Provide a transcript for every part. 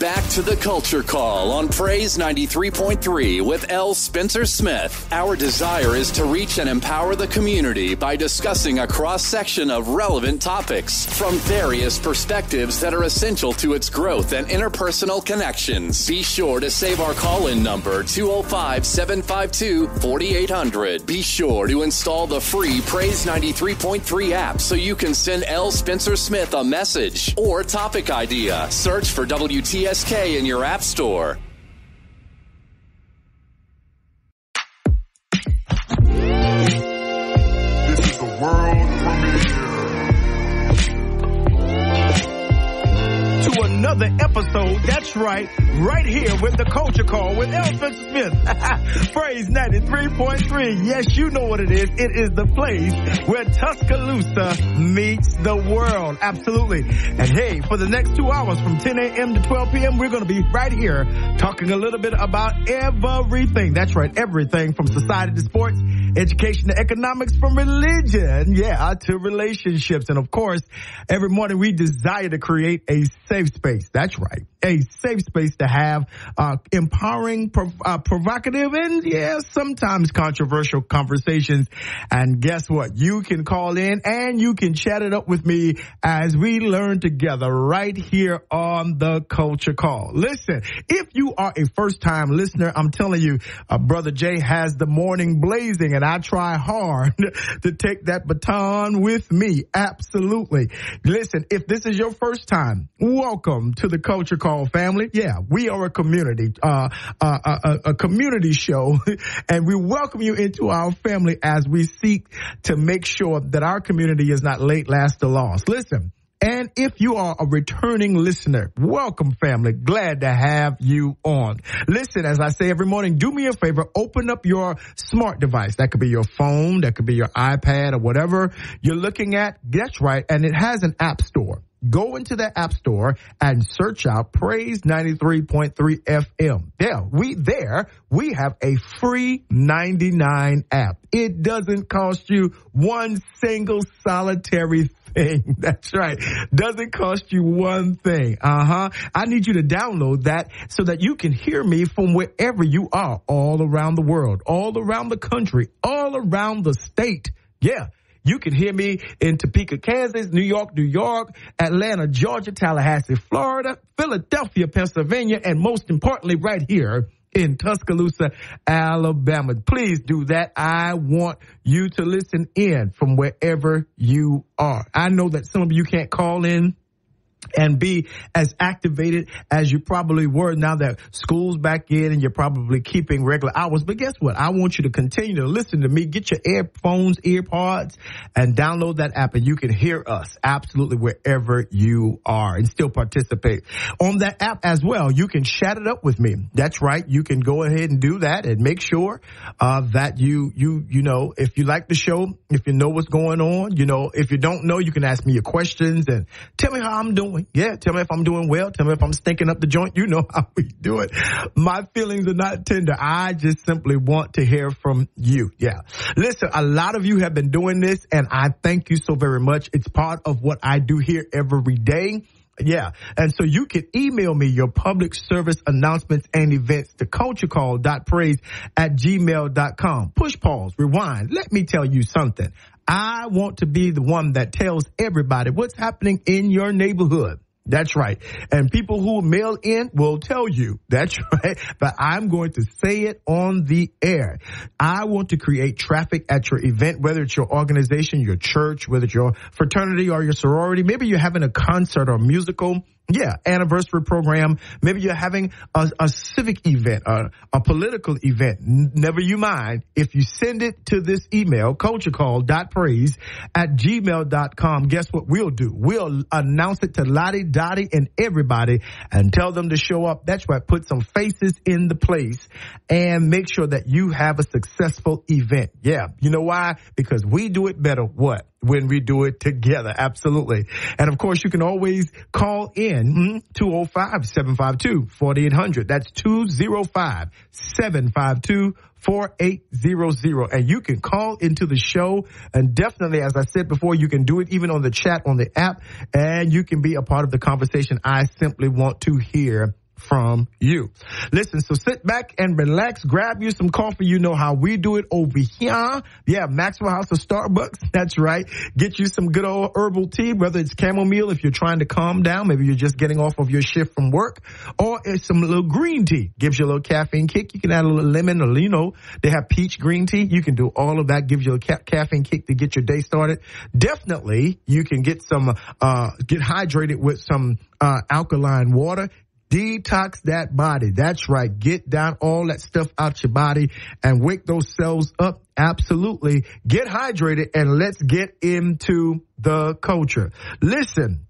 back to the Culture Call on Praise 93.3 with L. Spencer Smith. Our desire is to reach and empower the community by discussing a cross-section of relevant topics from various perspectives that are essential to its growth and interpersonal connections. Be sure to save our call-in number, 205-752-4800. Be sure to install the free Praise 93.3 app so you can send L. Spencer Smith a message or topic idea. Search for WTSK in your app store. This is the world premiere. To another episode, that's right here with the Culture Call with L. Spencer Smith. Praise 93.3. Yes, you know what it is. It is the place where Tuscaloosa meets the world. Absolutely. And hey, for the next 2 hours from 10 a.m. to 12 p.m., we're going to be right here talking a little bit about everything. That's right, everything from society to sports, education to economics, from religion, to relationships. And of course, every morning we desire to create a safe space. That's right. A safe space to have empowering, provocative, and sometimes controversial conversations. And guess what? You can call in and you can chat it up with me as we learn together right here on the Culture Call. Listen, if you are a first-time listener, I'm telling you, Brother Jay has the morning blazing, and I try hard to take that baton with me. Absolutely. Listen, if this is your first time, welcome to the Culture Call family. Yeah, we are a community, a community show, and we welcome you into our family as we seek to make sure that our community is not late, last, or lost. Listen, and if you are a returning listener, welcome, family. Glad to have you on. Listen, as I say every morning, do me a favor, open up your smart device. That could be your phone, that could be your iPad, or whatever you're looking at. That's right, and it has an app store. Go into the app store and search out Praise 93.3 FM. We have a free 99 app. It doesn't cost you one single solitary thing. That's right. Doesn't cost you one thing. I need you to download that so that you can hear me from wherever you are, all around the world, all around the country, all around the state. Yeah. You can hear me in Topeka, Kansas, New York, Atlanta, Georgia, Tallahassee, Florida, Philadelphia, Pennsylvania, and most importantly, right here in Tuscaloosa, Alabama. Please do that. I want you to listen in from wherever you are. I know that some of you can't call in and be as activated as you probably were now that school's back in and you're probably keeping regular hours. But guess what? I want you to continue to listen to me. Get your earphones, earpods, and download that app, and you can hear us absolutely wherever you are and still participate. On that app as well, you can chat it up with me. That's right. You can go ahead and do that and make sure that you know, if you like the show, if you know what's going on, if you don't know, you can ask me your questions and tell me how I'm doing. Yeah, tell me if I'm doing well. Tell me if I'm stinking up the joint. You know how we do it. My feelings are not tender. I just simply want to hear from you. Yeah. Listen, a lot of you have been doing this, and I thank you so very much. It's part of what I do here every day. Yeah. And so you can email me your public service announcements and events to culturecall.praise@gmail.com. Push pause, rewind. Let me tell you something. I want to be the one that tells everybody what's happening in your neighborhood. That's right. And people who mail in will tell you. That's right. But I'm going to say it on the air. I want to create traffic at your event, whether it's your organization, your church, whether it's your fraternity or your sorority. Maybe you're having a concert or musical. Yeah, anniversary program. Maybe you're having a civic event, a political event. Never you mind. If you send it to this email, culturecall.praise@gmail.com, guess what we'll do? We'll announce it to Lottie, Dottie, and everybody and tell them to show up. That's right. Put some faces in the place and make sure that you have a successful event. Yeah. You know why? Because we do it better. What? When we do it together. Absolutely. And of course, you can always call in 205-752-4800. That's 205-752-4800. And you can call into the show. And definitely, as I said before, you can do it even on the chat on the app. And you can be a part of the conversation. I simply want to hear from you. Listen, so sit back and relax, grab you some coffee. You know how we do it over here. Yeah, Maxwell House of Starbucks. That's right. Get you some good old herbal tea, whether it's chamomile if you're trying to calm down. Maybe you're just getting off of your shift from work, or it's some little green tea. Gives you a little caffeine kick. You can add a little lemon, or, they have peach green tea. You can do all of that. Gives you a caffeine kick to get your day started. Definitely, you can get get hydrated with some alkaline water. Detox that body. That's right. Get down all that stuff out your body and wake those cells up. Absolutely. Get hydrated, and let's get into the culture. Listen,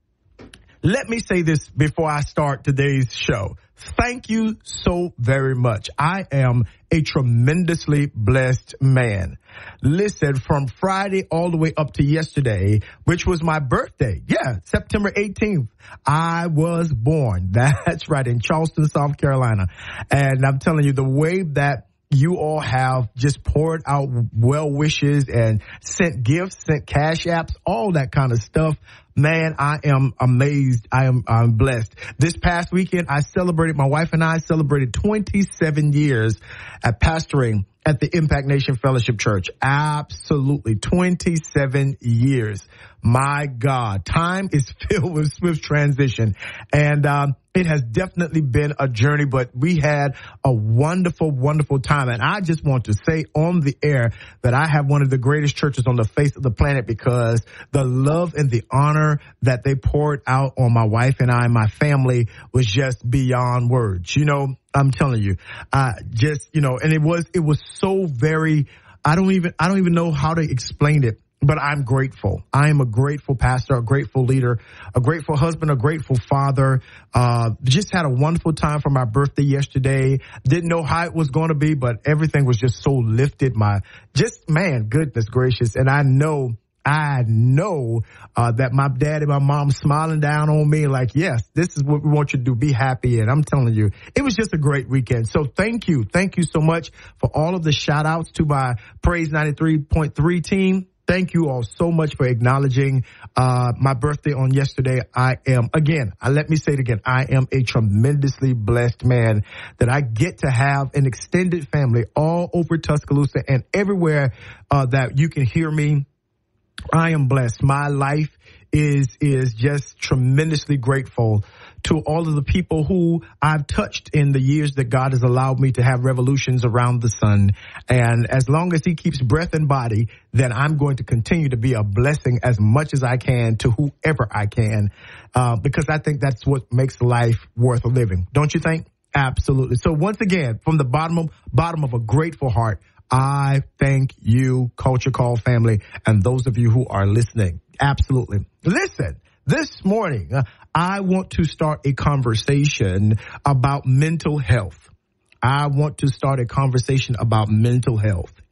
let me say this before I start today's show. Thank you so very much. I am a tremendously blessed man. Listen, from Friday all the way up to yesterday, which was my birthday. Yeah, September 18th, I was born. That's right, in Charleston, South Carolina. And I'm telling you, the way that you all have just poured out well wishes and sent gifts, sent cash apps, all that kind of stuff. Man, I am amazed. I'm blessed. This past weekend, my wife and I celebrated 27 years at pastoring at the Impact Nation Fellowship Church. Absolutely. 27 years. My God, time is filled with swift transition. And it has definitely been a journey, but we had a wonderful, wonderful time. And I just want to say on the air that I have one of the greatest churches on the face of the planet, because the love and the honor that they poured out on my wife and I and my family was just beyond words. I'm telling you, and it was so very, I don't even know how to explain it. But I'm grateful. I am a grateful pastor, a grateful leader, a grateful husband, a grateful father. Just had a wonderful time for my birthday yesterday. Didn't know how it was going to be, but everything was just so lifted. Goodness gracious. And I know that my dad and my mom smiling down on me like, yes, this is what we want you to do. Be happy. And I'm telling you, it was just a great weekend. So thank you. Thank you so much for all of the shout outs to my Praise 93.3 team. Thank you all so much for acknowledging my birthday on yesterday. Let me say it again. I am a tremendously blessed man that I get to have an extended family all over Tuscaloosa and everywhere that you can hear me. I am blessed. My life is just tremendously grateful to all of the people who I've touched in the years that God has allowed me to have revolutions around the sun. And as long as he keeps breath and body, then I'm going to continue to be a blessing as much as I can to whoever I can, because I think that's what makes life worth living. Don't you think? Absolutely. So once again, from the bottom of a grateful heart, I thank you, Culture Call family, and those of you who are listening. Absolutely. Listen, this morning, I want to start a conversation about mental health.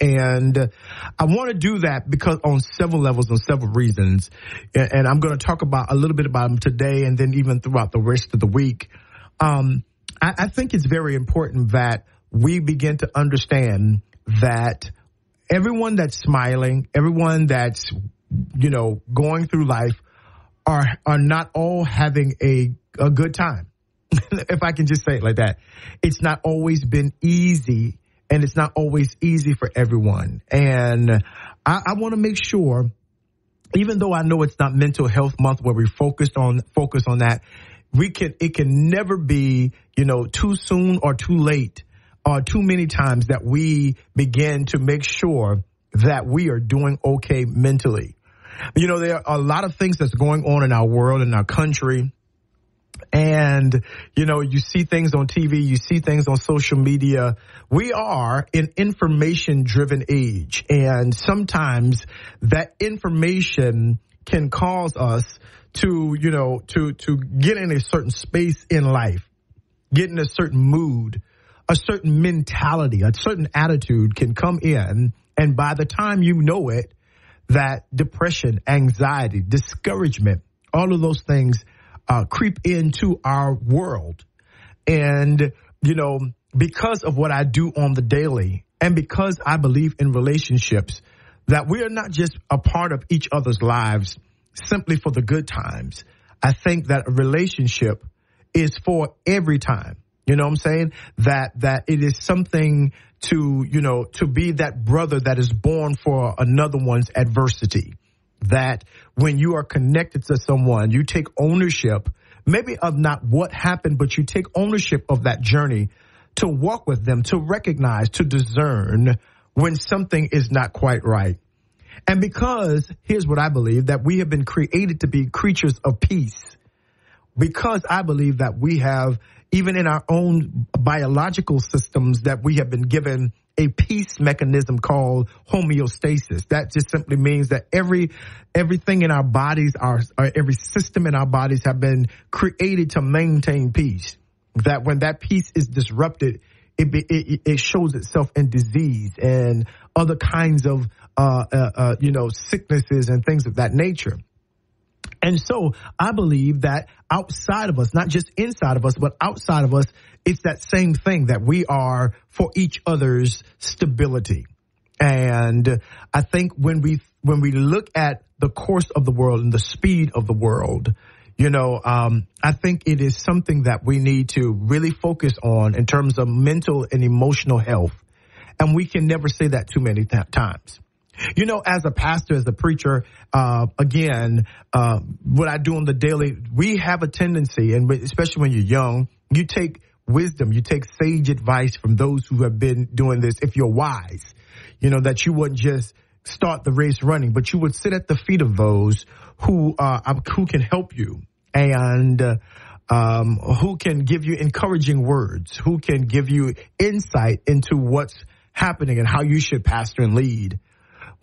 And I want to do that because on several levels, on several reasons. And I'm going to talk a little bit about them today and then even throughout the rest of the week. I think it's very important that we begin to understand that everyone that's smiling, everyone that's, going through life are not all having a good time. If I can just say it like that. It's not always been easy, and it's not always easy for everyone. And I want to make sure, even though I know it's not Mental Health Month where we focus on that, it can never be, too soon or too late or too many times that we begin to make sure that we are doing okay mentally. There are a lot of things that's going on in our world, in our country. And, you see things on TV, you see things on social media. We are in information-driven age. And sometimes that information can cause us to get in a certain space in life, get in a certain mood, a certain mentality, a certain attitude can come in. And by the time you know it, that depression, anxiety, discouragement, all of those things creep into our world. And, because of what I do on the daily, and because I believe in relationships, that we are not just a part of each other's lives simply for the good times. I think that a relationship is for every time. You know what I'm saying? That it is something to, to be that brother that is born for another one's adversity. That when you are connected to someone, you take ownership, maybe of not what happened, but you take ownership of that journey to walk with them, to recognize, to discern when something is not quite right. And because, here's what I believe, that we have been created to be creatures of peace. Because I believe that we have, even in our own biological systems, that we have been given a peace mechanism called homeostasis. That just simply means that everything in our bodies, every system in our bodies have been created to maintain peace. That when that peace is disrupted, it shows itself in disease and other kinds of, sicknesses and things of that nature. And so I believe that outside of us, not just inside of us, but outside of us, it's that same thing, that we are for each other's stability. And I think when we look at the course of the world and the speed of the world, I think it is something that we need to really focus on in terms of mental and emotional health. And we can never say that too many times. As a pastor, as a preacher, what I do on the daily, we have a tendency, and especially when you're young, you take wisdom, you take sage advice from those who have been doing this. If you're wise, that you wouldn't just start the race running, but you would sit at the feet of those who can help you and who can give you encouraging words, who can give you insight into what's happening and how you should pastor and lead.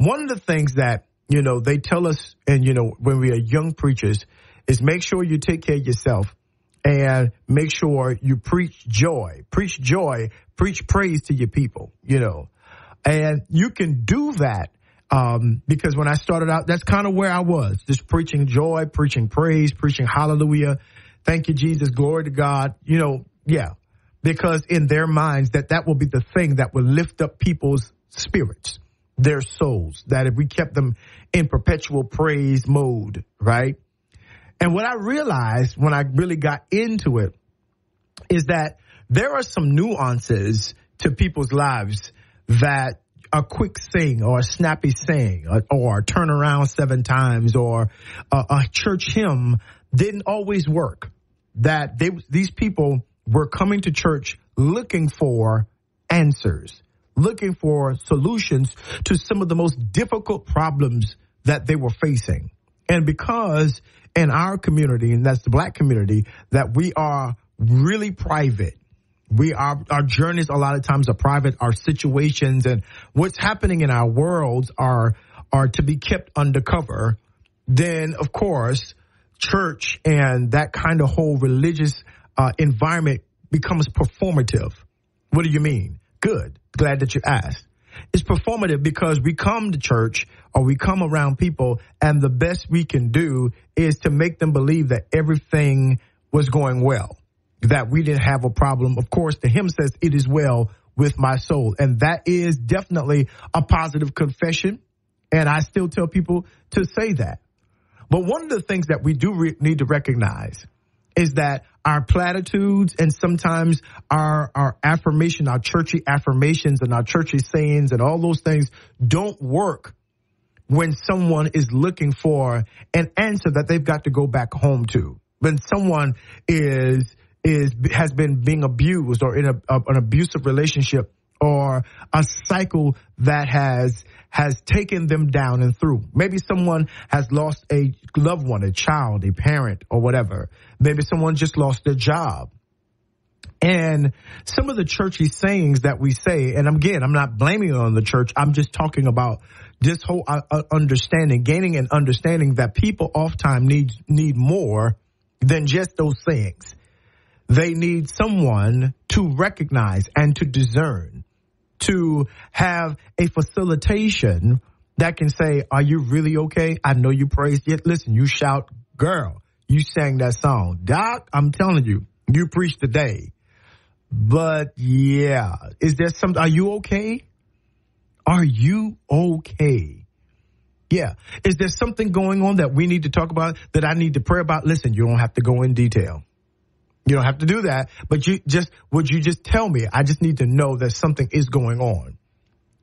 One of the things that, they tell us, and, when we are young preachers, is make sure you take care of yourself and make sure you preach joy, preach praise to your people, and you can do that. Because when I started out, that's kind of where I was, just preaching joy, preaching praise, preaching hallelujah. Thank you, Jesus. Glory to God. Because in their minds that will be the thing that will lift up people's spirits, their souls, that if we kept them in perpetual praise mode, right? And what I realized when I really got into it is that there are some nuances to people's lives that a quick sing or a snappy sing or turn around 7 times or a church hymn didn't always work. That these people were coming to church looking for answers, looking for solutions to some of the most difficult problems that they were facing. And because in our community, and that's the Black community, that we are really private, our journeys a lot of times are private, our situations and what's happening in our worlds are to be kept undercover, then of course church and that kind of whole religious environment becomes performative. What do you mean? Good. Glad that you asked. It's performative because we come to church or we come around people and the best we can do is to make them believe that everything was going well, that we didn't have a problem. Of course, the hymn says it is well with my soul. And that is definitely a positive confession. And I still tell people to say that. But one of the things that we do need to recognize is that our platitudes and sometimes our affirmation, our churchy affirmations and our churchy sayings and all those things don't work when someone is looking for an answer that they've got to go back home to. When someone has been being abused or in an abusive relationship or a cycle that has taken them down and through. Maybe someone has lost a loved one, a child, a parent, or whatever. Maybe someone just lost their job. And some of the churchy sayings that we say, and again, I'm not blaming it on the church. I'm just talking about this whole understanding, gaining an understanding that people oftentimes need more than just those sayings. They need someone to recognize and to discern, to have a facilitation that can say, are you really okay? I know you praised it. Listen, you shout, girl, you sang that song. Doc, I'm telling you, you preached today. But yeah, is there something, are you okay? Are you okay? Yeah. Is there something going on that we need to talk about, that I need to pray about? Listen, you don't have to go in detail. You don't have to do that, but would you just tell me? I just need to know that something is going on,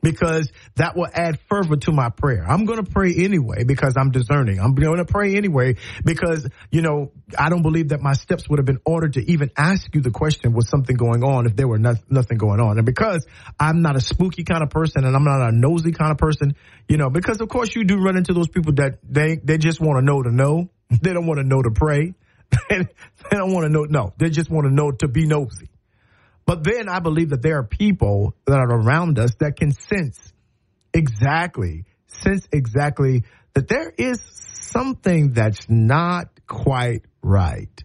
because that will add fervor to my prayer. I'm going to pray anyway because I'm discerning. I'm going to pray anyway because, I don't believe that my steps would have been ordered to even ask you the question, was something going on, if there were nothing going on. And because I'm not a spooky kind of person and I'm not a nosy kind of person, because of course you do run into those people that they just want to know. They don't want to know to pray. They don't want to know. No, they just want to know to be nosy. But then I believe that there are people that are around us that can sense exactly that there is something that's not quite right.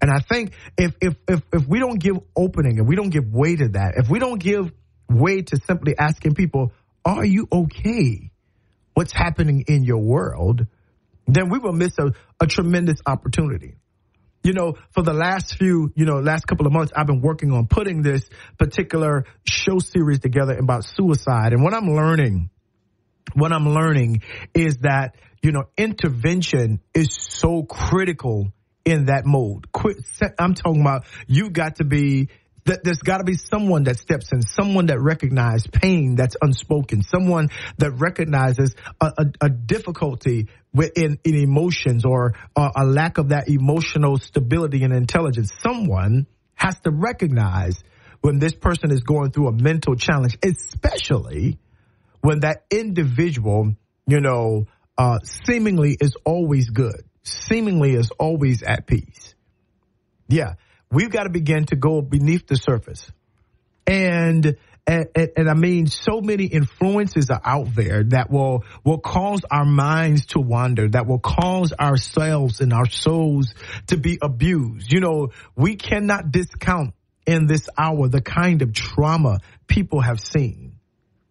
And I think if we don't give opening and we don't give way to that, if we don't give way to simply asking people, are you okay? What's happening in your world? Then we will miss a tremendous opportunity. For the last couple of months, I've been working on putting this particular show series together about suicide. And what I'm learning is that, intervention is so critical in that mode. I'm talking about there's got to be someone that steps in, someone that recognizes pain that's unspoken, someone that recognizes a difficulty in emotions or a lack of that emotional stability and intelligence. Someone has to recognize when this person is going through a mental challenge, especially when that individual, seemingly is always good, seemingly is always at peace. Yeah. We've got to begin to go beneath the surface. And I mean, so many influences are out there that will cause our minds to wander, that will cause ourselves and our souls to be abused. We cannot discount in this hour the kind of trauma people have seen,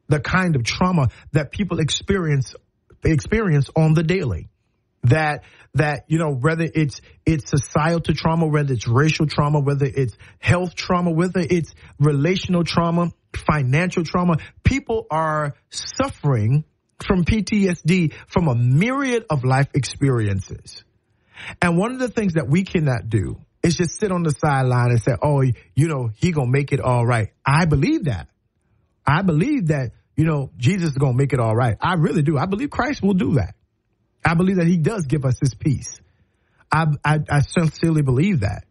the kind of trauma that people experience on the daily. That whether it's societal trauma, whether it's racial trauma, whether it's health trauma, whether it's relational trauma, financial trauma, people are suffering from PTSD from a myriad of life experiences. And one of the things that we cannot do is just sit on the sideline and say, oh, he gonna make it all right. I believe that. I believe that, Jesus is gonna make it all right. I really do. I believe Christ will do that. I believe that he does give us his peace. I sincerely believe that.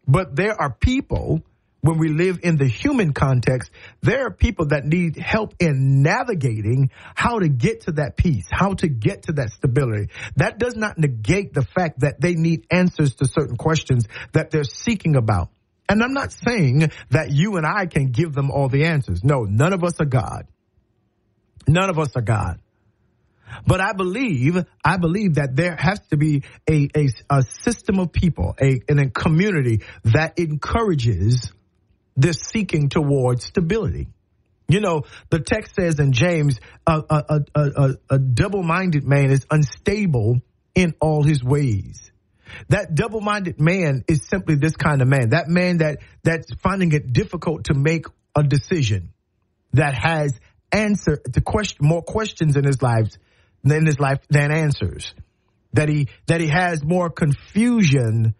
But there are people, when we live in the human context, there are people that need help in navigating how to get to that peace, how to get to that stability. That does not negate the fact that they need answers to certain questions that they're seeking about. And I'm not saying that you and I can give them all the answers. No, none of us are God. None of us are God. But I believe that there has to be a system of people, a community that encourages this seeking towards stability. The text says in James, a double-minded man is unstable in all his ways. That double-minded man is simply this kind of man. That man that's finding it difficult to make a decision, that has more questions in his life than answers, that he has more confusion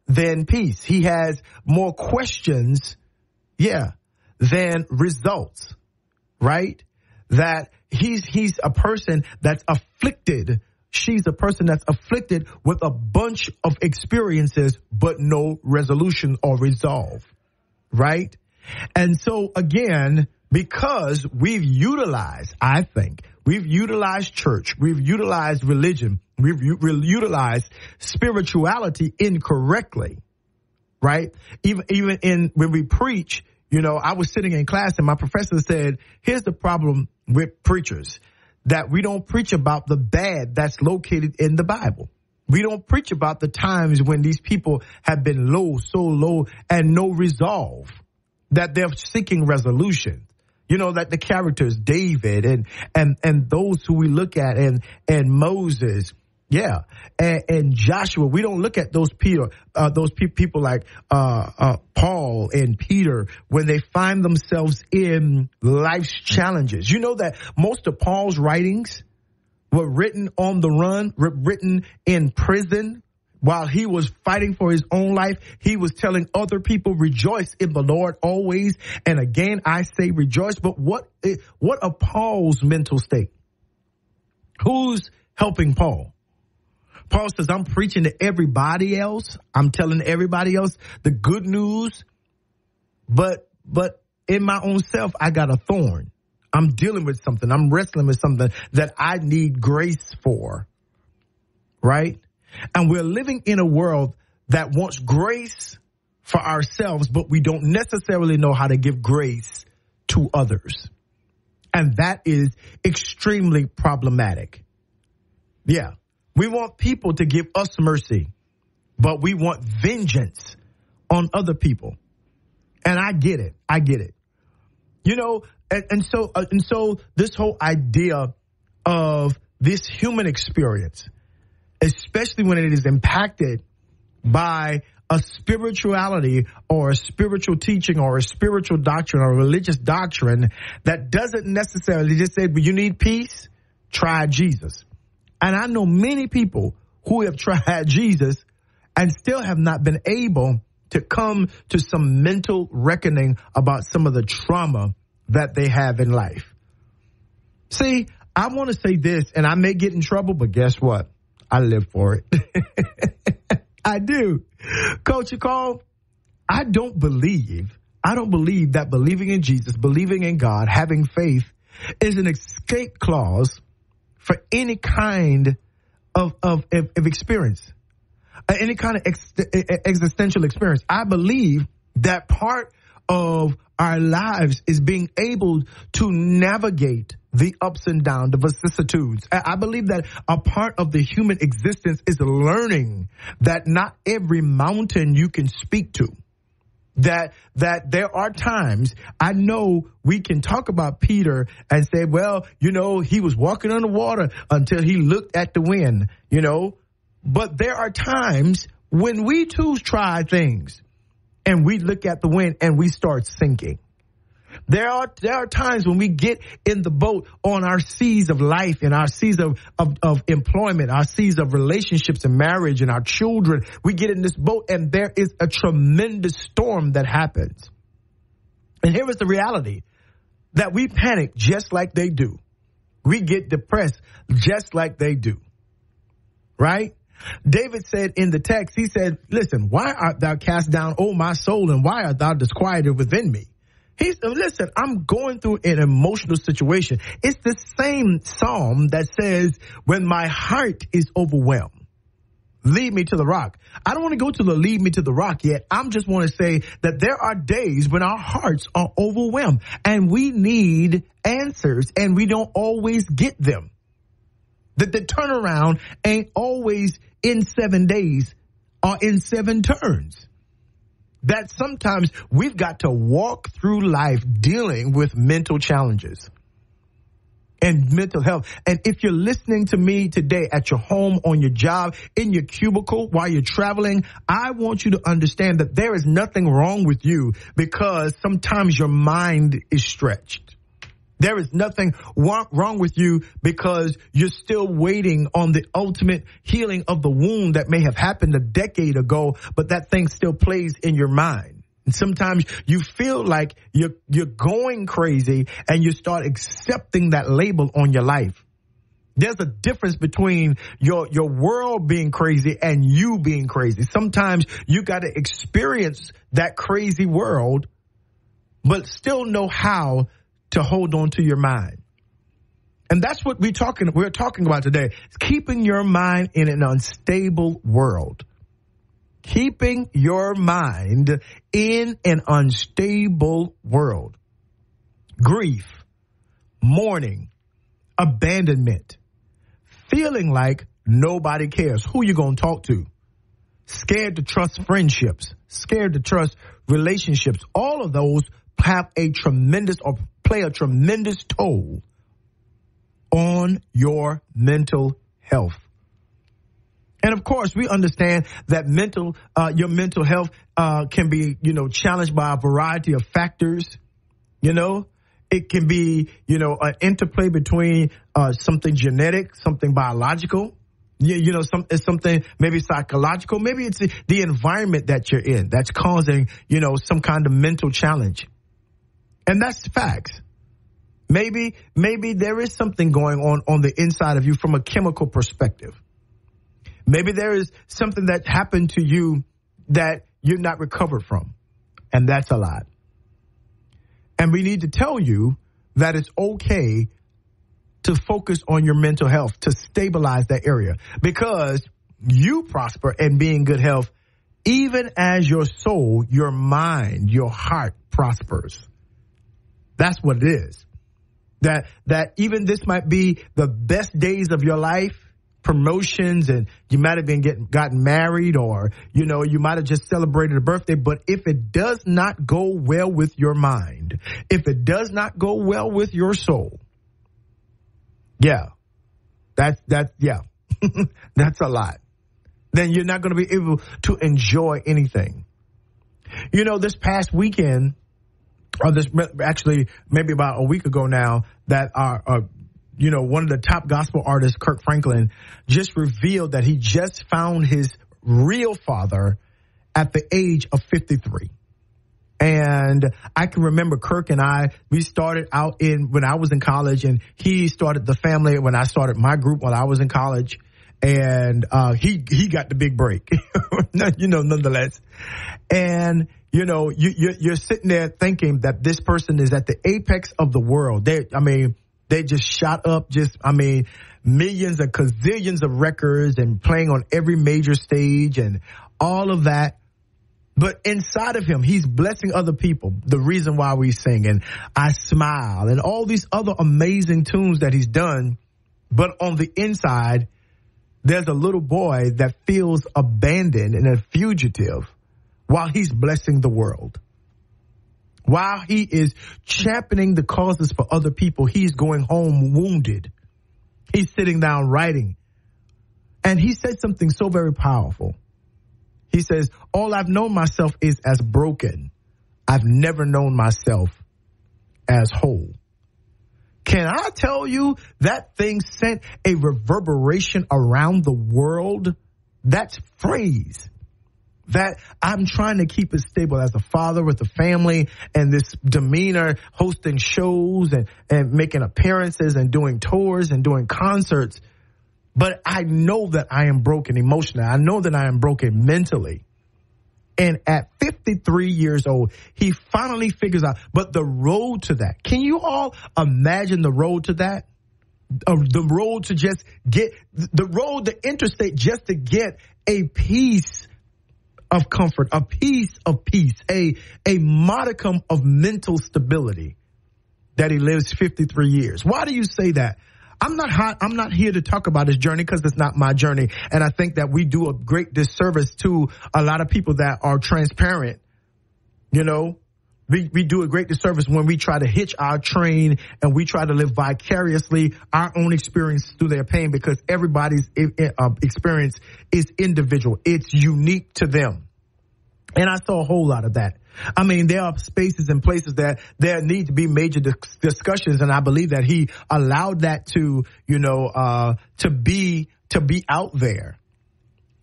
than peace. He has more questions, than results, right? That he's a person that's afflicted. She's a person that's afflicted with a bunch of experiences, but no resolution or resolve, right? And so again, because we've utilized church, we've utilized religion, we've utilized spirituality incorrectly, right? Even when we preach, I was sitting in class and my professor said, here's the problem with preachers, that we don't preach about the bad that's located in the Bible. We don't preach about the times when these people have been so low and no resolve, that they're seeking resolution. That the characters, David and those who we look at and Moses, and Joshua, we don't look at those people like Paul and Peter when they find themselves in life's challenges. That most of Paul's writings were written on the run, written in prison, while he was fighting for his own life, he was telling other people, rejoice in the Lord always. And again, I say rejoice. But what a Paul's mental state? Who's helping Paul? Paul says, I'm preaching to everybody else. I'm telling everybody else the good news. But in my own self, I got a thorn. I'm dealing with something. I'm wrestling with something that I need grace for. Right? And we're living in a world that wants grace for ourselves, but we don't necessarily know how to give grace to others. And that is extremely problematic. Yeah. We want people to give us mercy, but we want vengeance on other people. And I get it. I get it. You know, and so this whole idea of this human experience, especially when it is impacted by a spirituality or a spiritual teaching or a spiritual doctrine or a religious doctrine that doesn't necessarily just say, but you need peace, try Jesus. And I know many people who have tried Jesus and still have not been able to come to some mental reckoning about some of the trauma that they have in life. See, I want to say this, and I may get in trouble, but guess what? I live for it. I do. Coach Carl, I don't believe that believing in Jesus, believing in God, having faith is an escape clause for any kind of experience, any kind of existential experience. I believe that part of our lives is being able to navigate the ups and downs, the vicissitudes. I believe that a part of the human existence is learning that not every mountain you can speak to. That there are times, I know we can talk about Peter and say, well, you know, he was walking on the water until he looked at the wind, you know. But there are times when we too try things and we look at the wind and we start sinking. There are times when we get in the boat on our seas of life and our seas of employment, our seas of relationships and marriage and our children. We get in this boat and there is a tremendous storm that happens. And here is the reality, that we panic just like they do. We get depressed just like they do. Right? David said in the text, he said, listen, why art thou cast down, O my soul, and why art thou disquieted within me? He said, listen, I'm going through an emotional situation. It's the same psalm that says, when my heart is overwhelmed, lead me to the rock. I don't want to go to the lead me to the rock yet. I just want to say that there are days when our hearts are overwhelmed and we need answers and we don't always get them. That the turnaround ain't always in 7 days or in 7 turns. That sometimes we've got to walk through life dealing with mental challenges and mental health. And if you're listening to me today at your home, on your job, in your cubicle, while you're traveling, I want you to understand that there is nothing wrong with you because sometimes your mind is stretched. There is nothing wrong with you because you're still waiting on the ultimate healing of the wound that may have happened a decade ago, but that thing still plays in your mind. And sometimes you feel like you're going crazy and you start accepting that label on your life. There's a difference between your world being crazy and you being crazy. Sometimes you got to experience that crazy world, but still know how to hold on to your mind. And that's what we're talking about today. It's keeping your mind in an unstable world. Keeping your mind in an unstable world. Grief, mourning, abandonment, feeling like nobody cares. Who you gonna talk to? Scared to trust friendships, scared to trust relationships. All of those have play a tremendous toll on your mental health. And of course, we understand that your mental health can be, challenged by a variety of factors. It can be, an interplay between something genetic, something biological. It's something maybe psychological. Maybe it's the environment that you're in that's causing, some kind of mental challenge. And that's facts. Maybe there is something going on the inside of you from a chemical perspective. Maybe there is something that happened to you that you're not recovered from. And that's a lot. And we need to tell you that it's okay to focus on your mental health, to stabilize that area, because you prosper and be in good health even as your soul, your mind, your heart prospers. That's what it is. That even this might be the best days of your life, promotions, and you might have gotten married, or, you might have just celebrated a birthday. But if it does not go well with your mind, if it does not go well with your soul, that's a lot. Then you're not going to be able to enjoy anything. This past weekend, or maybe about a week ago now, that one of the top gospel artists, Kirk Franklin, just revealed that he just found his real father at the age of 53. And I can remember Kirk and we started out when I was in college, and he started the family when I started my group when I was in college. And he got the big break, nonetheless. And, you're sitting there thinking that this person is at the apex of the world. They just shot up millions and gazillions of records and playing on every major stage and all of that. But inside of him, he's blessing other people. The reason why we sing and I Smile and all these other amazing tunes that he's done. But on the inside, there's a little boy that feels abandoned and a fugitive while he's blessing the world. While he is championing the causes for other people, he's going home wounded. He's sitting down writing. And he said something so very powerful. He says, all I've known myself is as broken. I've never known myself as whole. Can I tell you that thing sent a reverberation around the world? That phrase, that I'm trying to keep it stable as a father with a family, and this demeanor, hosting shows and making appearances and doing tours and doing concerts. But I know that I am broken emotionally. I know that I am broken mentally. And at 53 years old, he finally figures out. But the road to that, can you all imagine the road to that? The road to just get, the interstate just to get a piece of comfort, a piece of peace, a modicum of mental stability that he lives 53 years. Why do you say that? I'm not here to talk about his journey because it's not my journey. And I think that we do a great disservice to a lot of people that are transparent. We do a great disservice when we try to hitch our train and we try to live vicariously our own experience through their pain, because everybody's experience is individual. It's unique to them. And I saw a whole lot of that. There are spaces and places that there need to be major discussions, and I believe that he allowed that to be out there.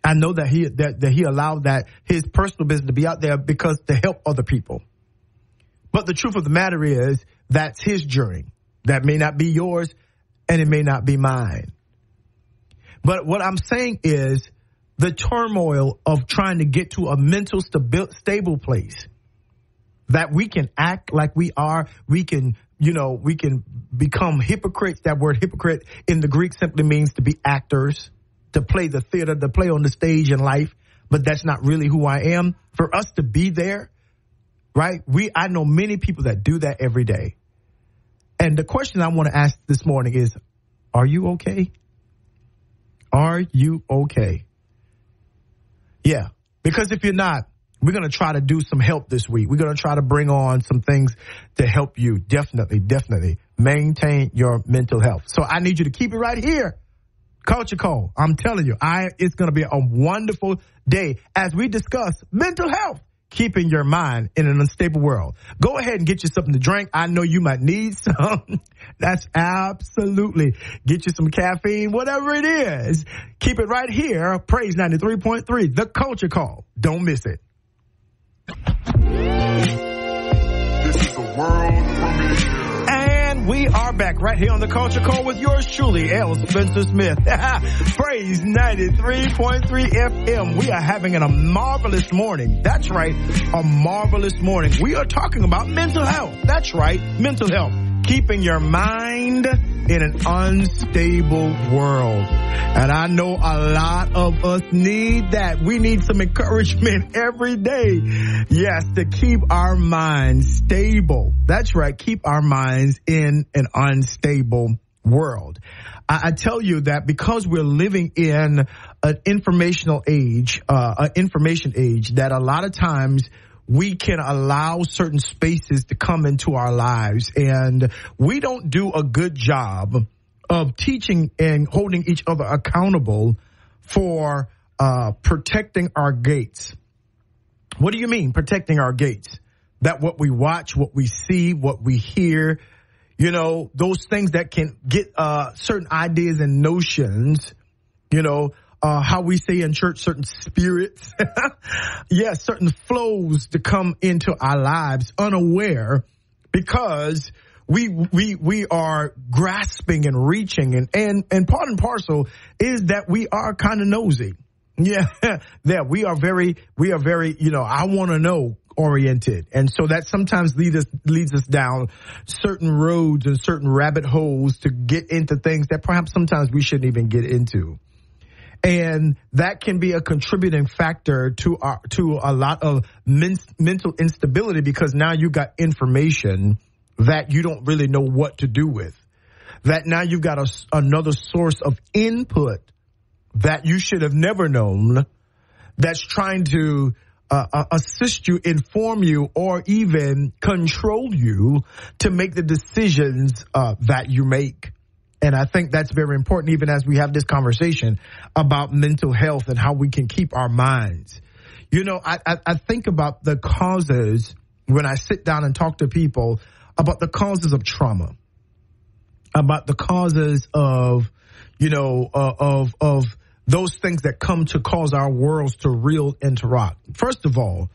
I know that he allowed that his personal business to be out there because to help other people. But the truth of the matter is that's his journey. That may not be yours, and it may not be mine. But what I'm saying is the turmoil of trying to get to a mental stable place, that we can act like we are. We can become hypocrites. That word hypocrite in the Greek simply means to be actors, to play the theater, to play on the stage in life. But that's not really who I am. For us to be there, right? I know many people that do that every day. And the question I want to ask this morning is, are you okay? Are you okay? Yeah, because if you're not, we're going to try to do some help this week. We're going to try to bring on some things to help you definitely maintain your mental health. So I need you to keep it right here. Culture Call. I'm telling you, it's going to be a wonderful day as we discuss mental health. keeping your mind in an unstable world. Go ahead and get you something to drink. I know you might need some. That's absolutely. Get you some caffeine, whatever it is. Keep it right here. Praise 93.3, The Culture Call. Don't miss it. This is the world premiere. And we are back right here on The Culture Call with yours truly, L. Spencer Smith. Praise 93.3 FM. We are having a marvelous morning. That's right, a marvelous morning. We are talking about mental health. That's right, mental health. Keeping your mind in an unstable world. And I know a lot of us need that. We need some encouragement every day. Yes, to keep our minds stable. That's right, keep our minds in an unstable world. I tell you that because we're living in an information age, that a lot of times we can allow certain spaces to come into our lives, and we don't do a good job of teaching and holding each other accountable for protecting our gates. What do you mean, protecting our gates? That what we watch, what we see, what we hear, you know, those things that can get certain ideas and notions, you know, how we say in church, certain spirits, yes, certain flows to come into our lives unaware, because we are grasping and reaching, and part and parcel is that we are kind of nosy. Yeah, that we are very, you know, I want to know oriented. And so that sometimes leads us down certain roads and certain rabbit holes to get into things that perhaps sometimes we shouldn't even get into. And that can be a contributing factor to a lot of mental instability, because now you got information that you don't really know what to do with. That now you've got another source of input that you should have never known, that's trying to assist you, inform you, or even control you to make the decisions that you make. And I think that's very important, even as we have this conversation about mental health and how we can keep our minds. You know, I think about the causes when I sit down and talk to people about the causes of trauma, about the causes of, you know, of those things that come to cause our worlds to reel and to rock. First of all,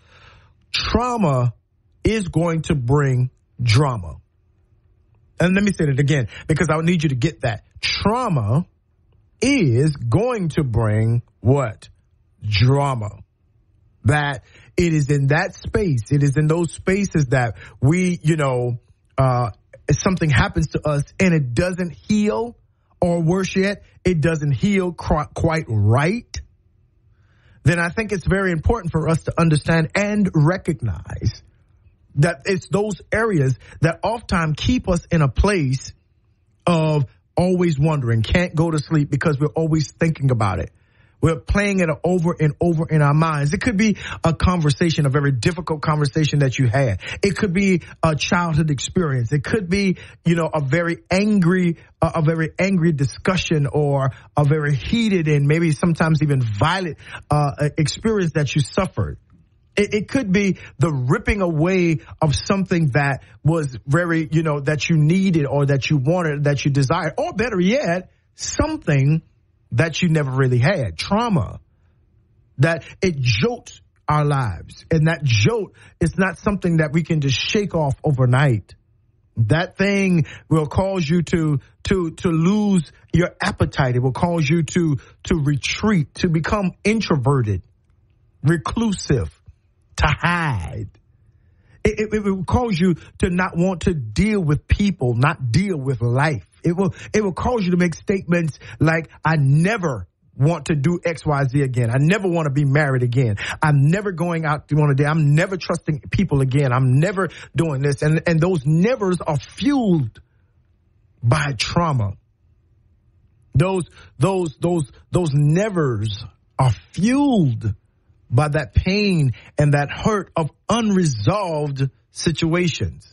trauma is going to bring drama. And let me say that again, because I need you to get that. Trauma is going to bring what? Drama. That it is in that space. It is in those spaces that we, you know, something happens to us and it doesn't heal, or worse yet, it doesn't heal quite right. Then I think it's very important for us to understand and recognize that it's those areas that oftentimes keep us in a place of always wondering, can't go to sleep because we're always thinking about it. We're playing it over and over in our minds. It could be a conversation, a very difficult conversation that you had. It could be a childhood experience. It could be, you know, a very angry discussion, or a very heated and maybe sometimes even violent experience that you suffered. It could be the ripping away of something that was very, you know, that you needed or that you wanted, that you desired, or better yet, something that you never really had. Trauma, that it jolts our lives. And that jolt is not something that we can just shake off overnight. That thing will cause you to lose your appetite. It will cause you to retreat, to become introverted, reclusive, to hide. It will cause you to not want to deal with people, not deal with life. It will cause you to make statements like, I never want to do X, Y, Z again. I never want to be married again. I'm never going out on a day. I'm never trusting people again. I'm never doing this. And those nevers are fueled by trauma. Those nevers are fueled by that pain and that hurt of unresolved situations.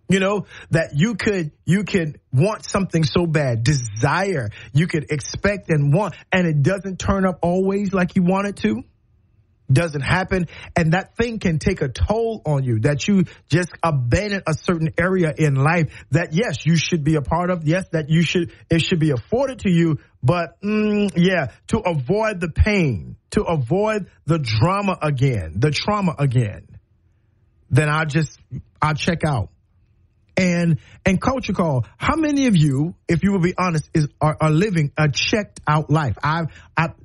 You know, that you could want something so bad, desire, you could expect and want, and it doesn't turn up always like you want it to. doesn't happen, and that thing can take a toll on you, that you just abandon a certain area in life that, yes, you should be a part of, yes, that it should be afforded to you, but to avoid the pain, to avoid the trauma again, then I'll check out. And Culture Call, how many of you, if you will be honest, are living a checked out life?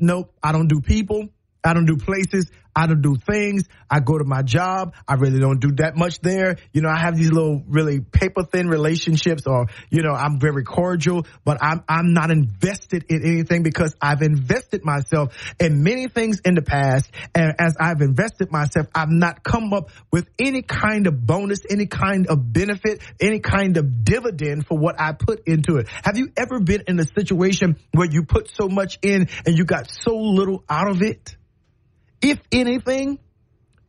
Nope, I don't do people. I don't do places. I don't do things. I go to my job. I really don't do that much there. I have these little really paper thin relationships, or, I'm very cordial, but I'm not invested in anything because I've invested myself in many things in the past. And as I've invested myself, I've not come up with any kind of bonus, any kind of benefit, any kind of dividend for what I put into it. Have you ever been in a situation where you put so much in and you got so little out of it? If anything,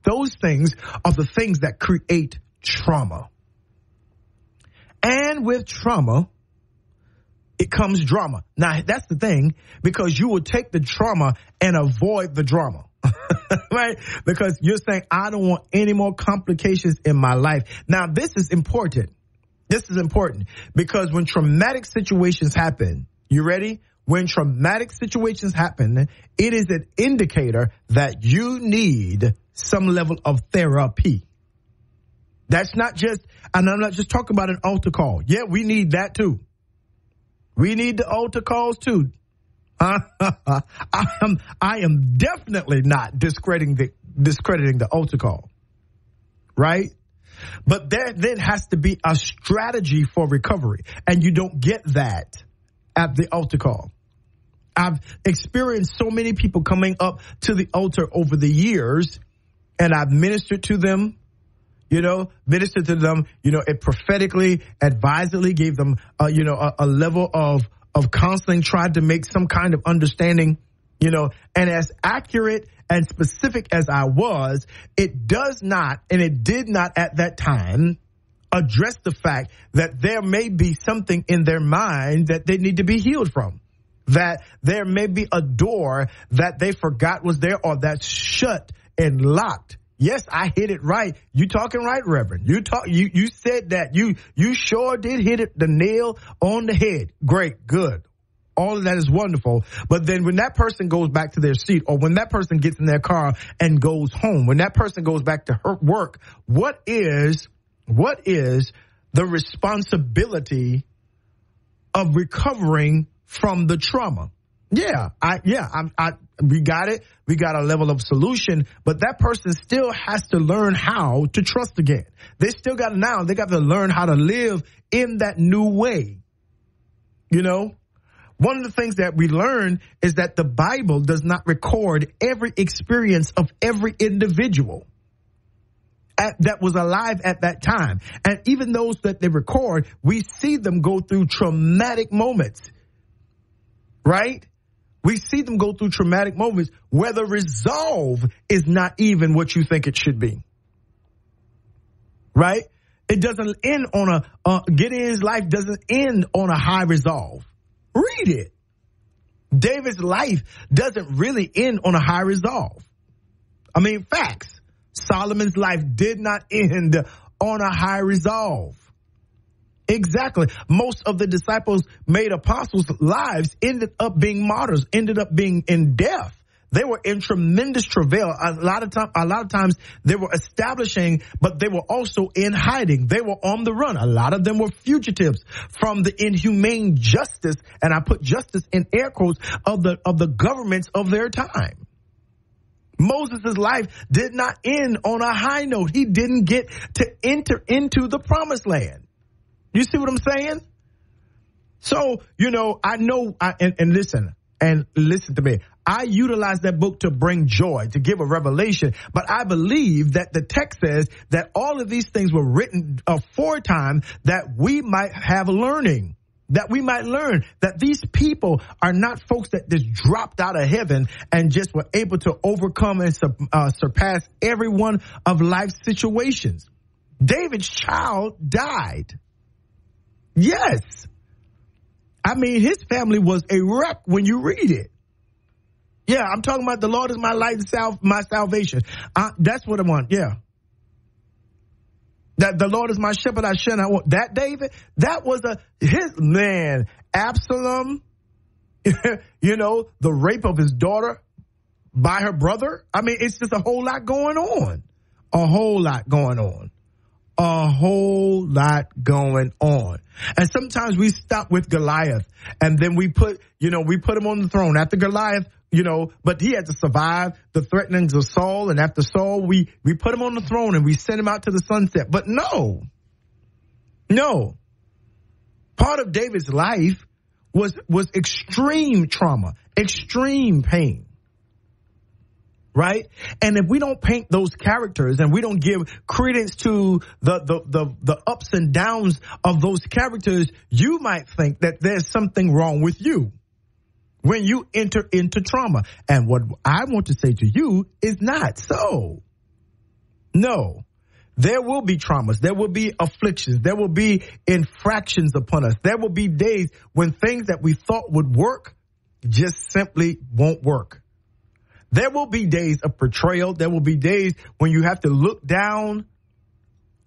those things are the things that create trauma. And with trauma, it comes drama. Now, that's the thing, because you will take the trauma and avoid the drama, right? Because you're saying, I don't want any more complications in my life. Now, this is important. This is important because when traumatic situations happen, you ready? When traumatic situations happen, it is an indicator that you need some level of therapy. That's not just, and I'm not just talking about an altar call. Yeah, we need that too. We need the altar calls too. I am definitely not discrediting the altar call, right? But there then has to be a strategy for recovery, and you don't get that at the altar call. I've experienced so many people coming up to the altar over the years, and I've ministered to them, it prophetically, advisedly gave them, a level of counseling, tried to make some kind of understanding, and as accurate and specific as I was, it does not, and it did not at that time, address the fact that there may be something in their mind that they need to be healed from. That there may be a door that they forgot was there, or that's shut and locked. Yes, I hit it right. You talking right, Reverend. You said that. You sure did hit the nail on the head. Great, good. All of that is wonderful. But then when that person goes back to their seat, or when that person gets in their car and goes home, when that person goes back to her work, what is the responsibility of recovering from the trauma? We got it. We got a level of solution, but that person still has to learn how to trust again. They still got to learn how to live in that new way. One of the things that we learn is that the Bible does not record every experience of every individual that was alive at that time. And even those that they record, we see them go through traumatic moments. Right? We see them go through traumatic moments where the resolve is not even what you think it should be. Right? It doesn't end on Gideon's life doesn't end on a high resolve. Read it. David's life doesn't really end on a high resolve. I mean, facts. Solomon's life did not end on a high resolve. Exactly. Most of the disciples made apostles' lives ended up being martyrs, ended up being in death. They were in tremendous travail. A lot of times they were establishing, but they were also in hiding. They were on the run. A lot of them were fugitives from the inhumane justice, and I put justice in air quotes, of the governments of their time. Moses' life did not end on a high note. He didn't get to enter into the promised land. You see what I'm saying? So, I know, and listen to me. I utilize that book to bring joy, to give a revelation. But I believe that the text says that all of these things were written aforetime that we might have learning. That we might learn that these people are not folks that just dropped out of heaven and just were able to overcome and surpass every one of life's situations. David's child died. Yes. I mean, his family was a wreck when you read it. Yeah, I'm talking about the Lord is my light and my salvation. That's what I want. Yeah. That the Lord is my shepherd, I shall not want. That David, that was his man. Absalom, you know, the rape of his daughter by her brother. I mean, it's just a whole lot going on. A whole lot going on. A whole lot going on. And sometimes we stop with Goliath and then we put him on the throne. After Goliath, but he had to survive the threatenings of Saul. And after Saul, we put him on the throne and we sent him out to the sunset. But no. Part of David's life was extreme trauma, extreme pain. Right? And if we don't paint those characters and we don't give credence to the ups and downs of those characters, you might think that there's something wrong with you when you enter into trauma. And what I want to say to you is not so. No. There will be traumas. There will be afflictions. There will be infractions upon us. There will be days when things that we thought would work just simply won't work. There will be days of betrayal. There will be days when you have to look down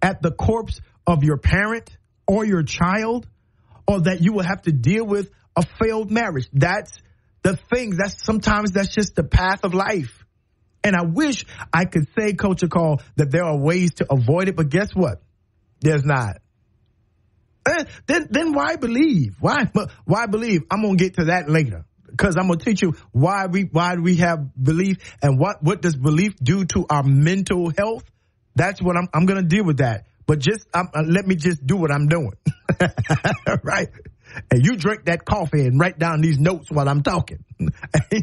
at the corpse of your parent or your child, or that you will have to deal with a failed marriage. That's the thing. Sometimes that's just the path of life. And I wish I could say, Culture Call, that there are ways to avoid it, but guess what? There's not. Then why believe? Why believe? I'm going to get to that later. Because I'm going to teach you why we have belief and what does belief do to our mental health. That's what I'm going to deal with that. But let me just do what I'm doing. Right? And you drink that coffee and write down these notes while I'm talking.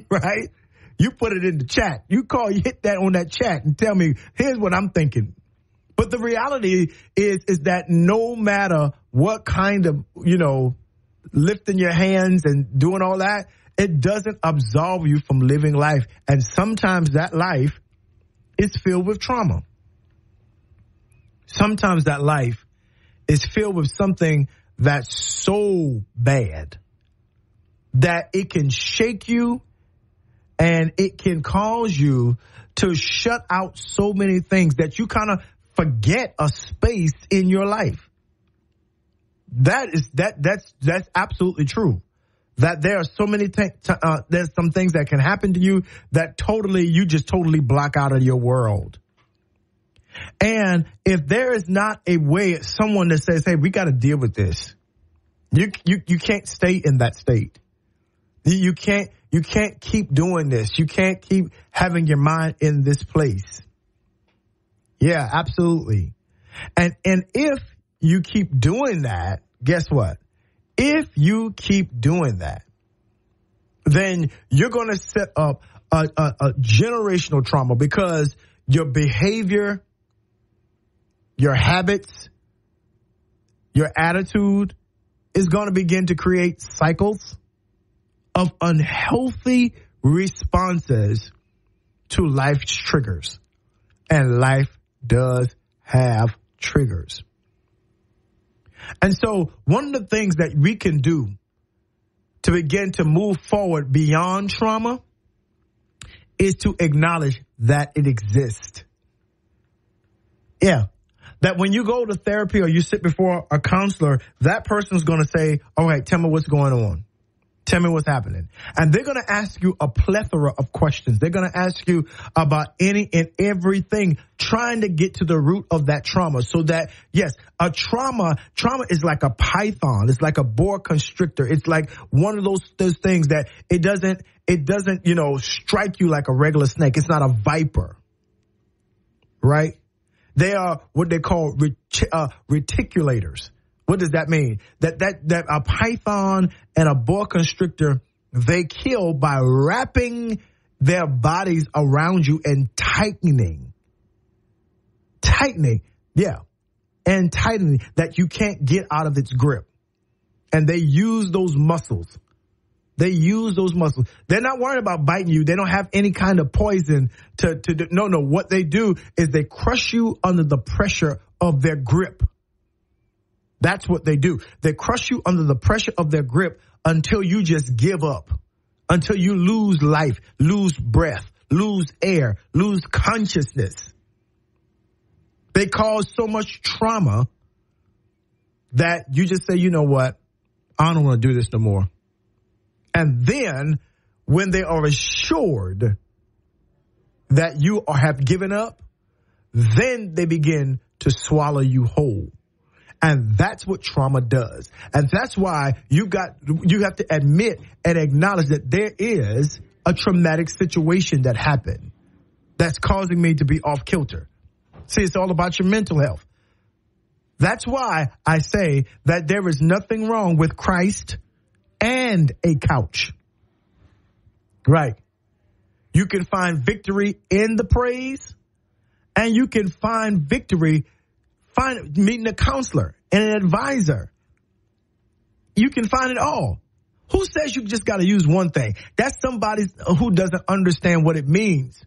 Right? You put it in the chat. You hit that on that chat and tell me, here's what I'm thinking. But the reality is that no matter what kind of, lifting your hands and doing all that, it doesn't absolve you from living life. And sometimes that life is filled with trauma. Sometimes that life is filled with something that's so bad that it can shake you and it can cause you to shut out so many things that you kind of forget a space in your life. That's absolutely true. That there are so many there's some things that can happen to you that you just totally block out of your world. And if there is not a way, someone that says, hey, we got to deal with this. You can't stay in that state. You can't keep doing this. You can't keep having your mind in this place. Yeah, absolutely. And if you keep doing that, guess what? If you keep doing that, then you're going to set up a generational trauma because your behavior, your habits, your attitude is going to begin to create cycles of unhealthy responses to life's triggers. And life does have triggers. And so one of the things that we can do to begin to move forward beyond trauma is to acknowledge that it exists. Yeah. That when you go to therapy or you sit before a counselor, that person's going to say, all right, tell me what's going on. Tell me what's happening. And they're going to ask you a plethora of questions. They're going to ask you about any and everything, trying to get to the root of that trauma. So that, yes, a trauma is like a python. It's like a boa constrictor. It's like one of those things that it doesn't, strike you like a regular snake. It's not a viper. Right? They are what they call reticulators. What does that mean? That a python and a boa constrictor, they kill by wrapping their bodies around you and tightening, and tightening that you can't get out of its grip. And they use those muscles. They're not worried about biting you. They don't have any kind of poison to do. No. What they do is they crush you under the pressure of their grip. That's what they do. They crush you under the pressure of their grip until you just give up, until you lose life, lose breath, lose air, lose consciousness. They cause so much trauma that you just say, you know what? I don't want to do this no more. And then when they are assured that you have given up, then they begin to swallow you whole. And that's what trauma does. And that's why you have to admit and acknowledge that there is a traumatic situation that happened that's causing me to be off kilter. See, it's all about your mental health. That's why I say that there is nothing wrong with Christ and a couch. Right. You can find victory in the praise, and you can find victory meeting a counselor and an advisor. You can find it all. Who says you just got to use one thing? That's somebody who doesn't understand what it means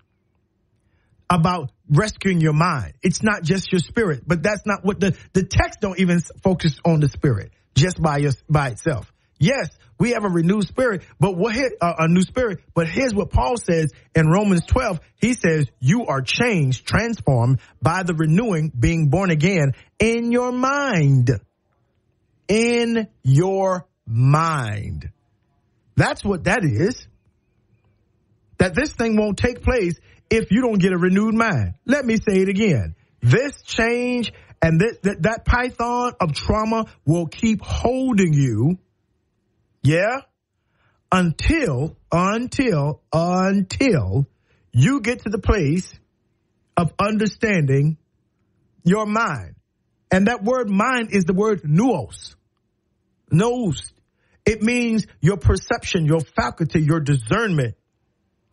about rescuing your mind. It's not just your spirit, but that's not what the text don't even focus on the spirit just by itself. Yes, we have a renewed spirit, but a new spirit. But here's what Paul says in Romans 12. He says, you are changed, transformed by the renewing, being born again in your mind. In your mind. That's what that is. That this thing won't take place if you don't get a renewed mind. Let me say it again. This change and that python of trauma will keep holding you. Yeah. Until you get to the place of understanding your mind. And that word mind is the word nous. Nous. It means your perception, your faculty, your discernment,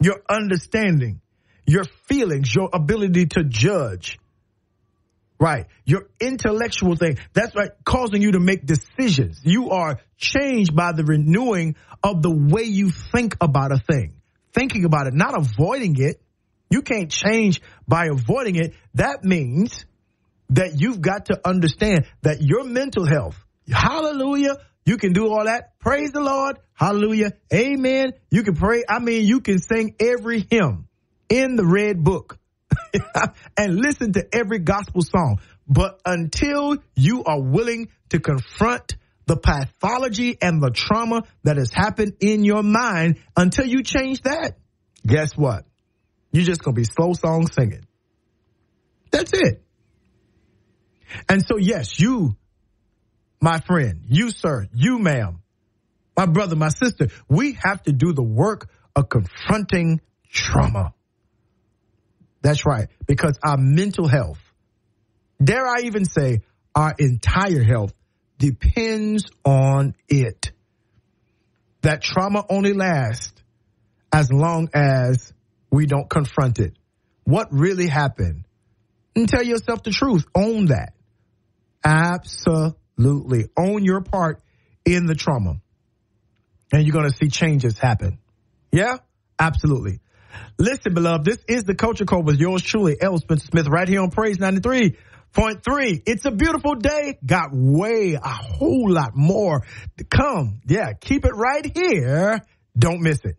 your understanding, your feelings, your ability to judge. Right. Your intellectual thing. That's right. Causing you to make decisions. You are changed by the renewing of the way you think about a thing. Thinking about it, not avoiding it. You can't change by avoiding it. That means that you've got to understand that your mental health, hallelujah, you can do all that. Praise the Lord. Hallelujah. Amen. You can pray. You can sing every hymn in the red book. And listen to every gospel song. But until you are willing to confront the pathology and the trauma that has happened in your mind, until you change that, guess what? You're just going to be slow song singing. That's it. And so, yes, you, my friend, you, sir, you, ma'am, my brother, my sister, we have to do the work of confronting trauma. That's right, because our mental health, dare I even say our entire health, depends on it. That trauma only lasts as long as we don't confront it. What really happened? And tell yourself the truth. Own that. Absolutely. Own your part in the trauma. And you're going to see changes happen. Yeah? Absolutely. Listen, beloved, this is the Culture Code with yours truly, L. Spencer Smith, right here on Praise 93.3. It's a beautiful day. Got a whole lot more to come. Yeah, keep it right here. Don't miss it.